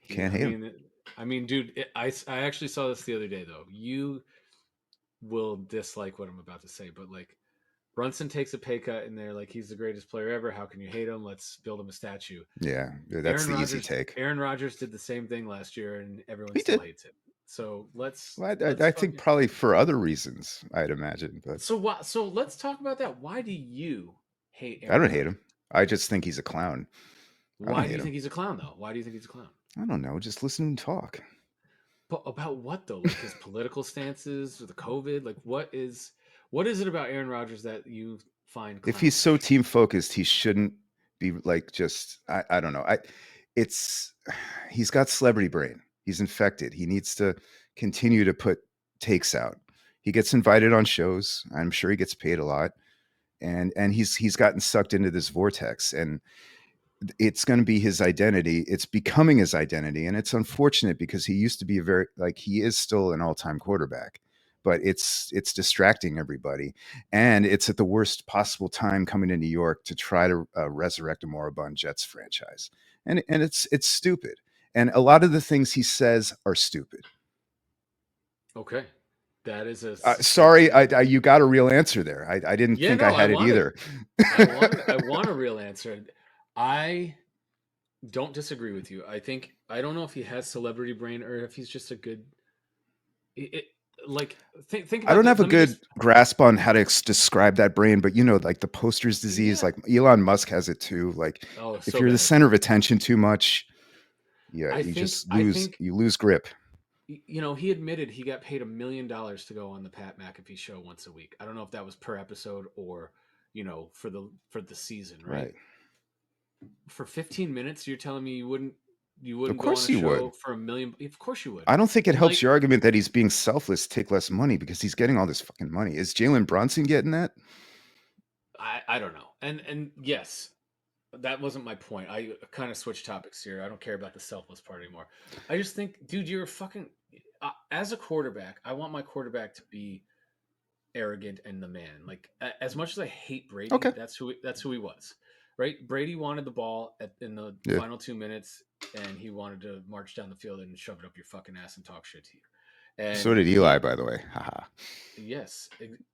Can't hate him. I mean, dude, I actually saw this the other day though. You will dislike what I'm about to say, but like Brunson takes a pay cut and they're like, he's the greatest player ever. How can you hate him? Let's build him a statue. Yeah, that's the easy take. Aaron Rodgers did the same thing last year, and everyone He still did. hates him. So Well, let's I think fucking probably for other reasons, I'd imagine, but so let's talk about that. Why do you hate I Aaron don't hate him. Rodgers? I just think he's a clown. I don't Why do hate you him. think he's a clown though? Why do you think he's a clown? I don't know. Just listen and talk. But about what though? Like his political stances or the COVID? Like what is it about Aaron Rodgers that you find If he's so clownish? team focused, he shouldn't be like just I don't know. It's he's got celebrity brain. He's infected. He needs to continue to put takes out. He gets invited on shows. I'm sure he gets paid a lot. And he's gotten sucked into this vortex, and it's going to be his identity. It's becoming his identity, and it's unfortunate because he used to be a very like he is still an all-time quarterback, but it's distracting everybody, and it's at the worst possible time coming to New York to try to resurrect a moribund Jets franchise, and it's stupid, and a lot of the things he says are stupid. Okay. That is a Sorry, succinct. you got a real answer there. I didn't Yeah, think I no, had it either. I want a real answer. I don't disagree with you. I don't know if he has celebrity brain or if he's just a good it, like think I about don't the have a let me good just grasp on how to describe that brain, but like the poster's disease, yeah. like Elon Musk has it too. Like Oh, if so you're the bad. center of attention too much, yeah, you just I think lose grip. you know, he admitted he got paid $1 million to go on the Pat McAfee show once a week. I don't know if that was per episode or, you know, for the season, right? Right. For 15 minutes, you're telling me you Of wouldn't go on course a you show would. for 1 million? Of course you would. I don't think it And helps like your argument that he's being selfless to take less money because he's getting all this fucking money. Is Jalen Brunson getting that? I don't know. And yes, that wasn't my point. I kind of switched topics here. I don't care about the selfless part anymore. I just think, dude, you're a fucking as a quarterback. I want my quarterback to be arrogant and the man. Like as much as I hate Brady, Okay. that's who he was. Right? Brady wanted the ball in the Yeah. final 2 minutes, and he wanted to march down the field and shove it up your fucking ass and talk shit to you. So And did Eli, he, by the way. Haha. yes,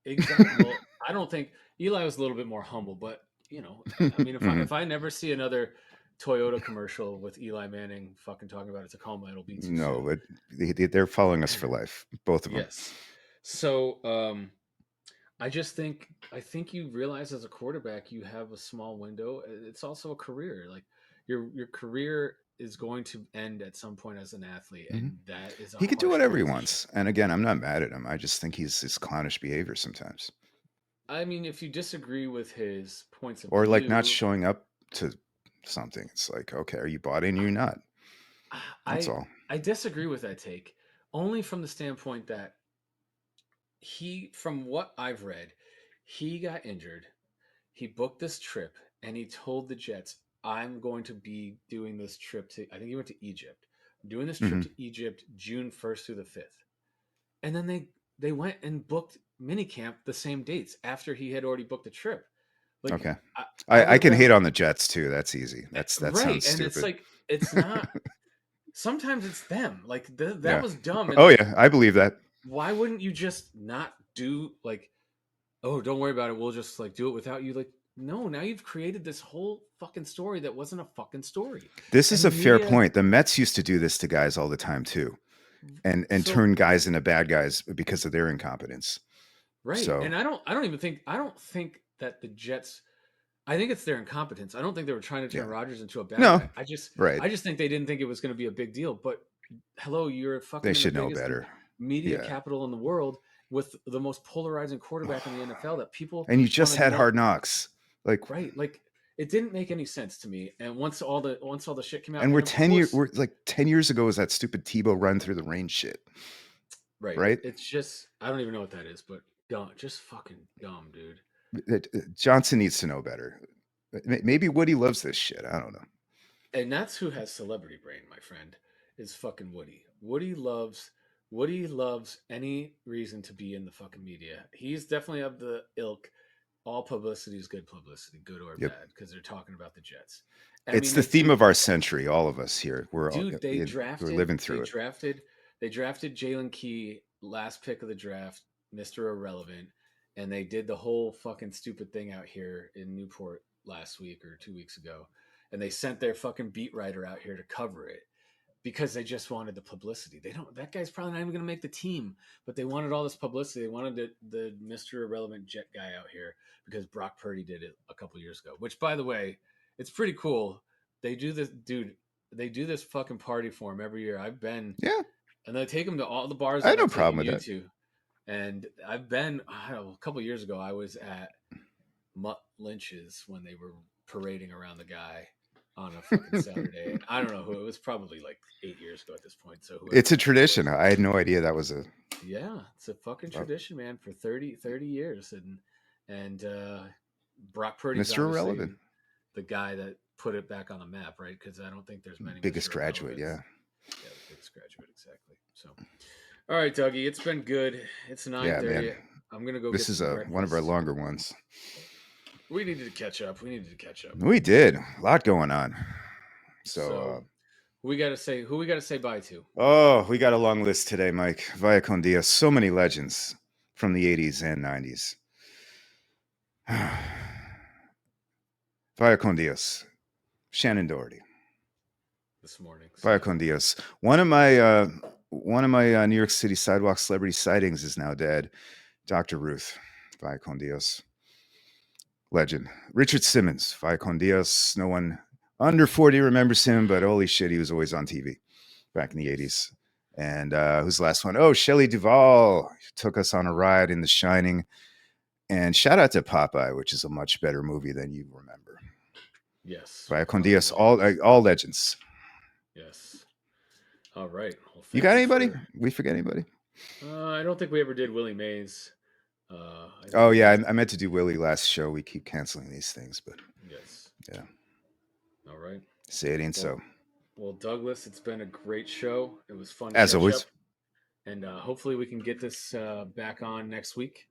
exactly. Well, I don't think Eli was a little bit more humble, but you know, I mean, Mhm. if I never see another Toyota commercial with Eli Manning fucking talking about a Tacoma. It'll be too No, soon. but they're following us for life, both of them. Yes. So I think you realize as a quarterback you have a small window. It's also a career. Like your career is going to end at some point as an athlete, Hmm. and that is a He could do harsh whatever he transition. wants. And again, I'm not mad at him. I just think his clownish behavior sometimes, I mean, if you disagree with his points of or like not view, showing up to something. It's like, okay, are you bought in? Or you're not. That's I all. I disagree with that take, only from the standpoint that from what I've read, he got injured. He booked this trip and he told the Jets, I'm going to be doing this trip to, I think he went to Egypt. I'm doing this trip Hmm. to Egypt June 1st through the 5th. And then they went and booked minicamp the same dates after he had already booked a trip. Like, Okay. I would I have can rather, hate on the Jets too. That's easy. That right. sounds And it's stupid. like, it's not, sometimes it's them. Like, that Yeah. was dumb. And Oh like, yeah, I believe that. why wouldn't you just not do like, oh, don't worry about it. We'll just like do it without you. Like, no, now you've created this whole fucking story that wasn't a fucking story. This is And the a fair media, point. The Mets used to do this to guys all the time too, and so turn guys into bad guys because of their incompetence. right. So And I don't think that the Jets, I think it's their incompetence. I don't think they were trying to turn yeah, Rodgers into a bad no, guy. right. I just think they didn't think it was going to be a big deal. But hello, you're They fucking in the should know biggest better. media Yeah, capital in the world with the most polarizing quarterback in the NFL that people and you just want to had know. Hard Knocks, like, Right. Like it didn't make any sense to me. And once all the shit came out, and and of course, we're like 10 years ago was that stupid Tebow run through the rain shit, right. right? It's just I don't even know what that is, but dumb, just fucking dumb, dude. Johnson needs to know better. Maybe Woody loves this shit. I don't know. And that's who has celebrity brain, my friend, is fucking Woody. Woody loves any reason to be in the fucking media. He's definitely of the ilk. All publicity is good publicity, good or Yep. bad, because they're talking about the Jets. I It's mean, the theme of our century. All of us here, dude, we're living they through it. drafted, they drafted Jalen Key, last pick of the draft, Mister Irrelevant, and they did the whole fucking stupid thing out here in Newport last week or 2 weeks ago, and they sent their fucking beat writer out here to cover it because they just wanted the publicity. They don't. That guy's probably not even going to make the team, but they wanted all this publicity. They wanted the Mister Irrelevant Jet guy out here because Brock Purdy did it a couple years ago. Which, by the way, it's pretty cool. They do this, dude. They do this fucking party for him every year. I've been, Yeah, and they take him to all the bars I that had no I've problem taken with you that. to. And I've been, I don't know, a couple years ago. I was at Mutt Lynch's when they were parading around the guy on a fucking Saturday. And I don't know who it was, probably like 8 years ago at this point. So whoever It's a that guy tradition. was. I had no idea that was a. Yeah, it's a fucking uh, tradition, man, for 30 years. And Brock Purdy's Mr. obviously Irrelevant, the guy that put it back on the map, right? Because I don't think there's many biggest Mr. graduate. Irrelevants. Yeah, Yeah, the biggest graduate, exactly. So, all right, Dougie, it's been good. It's yeah, man. 9:30. I'm gonna go This get is some one of our breakfast. longer ones. We needed to catch up. We needed to catch up. We did a lot going on. So, So, who we got to say bye to? oh, we got a long list today, Mike. Via con Dios, so many legends from the 80s and 90s. Via con Dios, Shannon Doherty. This morning. Via Same. con Dios. One of my New York City sidewalk celebrity sightings is now dead. Dr. Ruth. Via con Dios. Legend. Richard Simmons. Via con Dios. No one under 40 remembers him, but holy shit, he was always on TV back in the 80s. And who's the last one? Oh, Shelley Duvall took us on a ride in The Shining. And shout out to Popeye, which is a much better movie than you remember. Yes. Via con Probably Dios, one of the best all movies. legends. Yes. All right. Well, You thank got you anybody? for. We forget anybody? I don't think we ever did Willie Mays. I think Oh we yeah, just I meant to do Willie last show. We keep canceling these things, but yes. yeah, All right. say it ain't Well, so. Douglas, it's been a great show. It was fun As catch up, always, and hopefully we can get this back on next week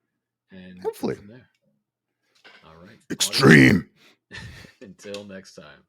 and go hopefully. from there. All right, audience. Extreme. Until next time.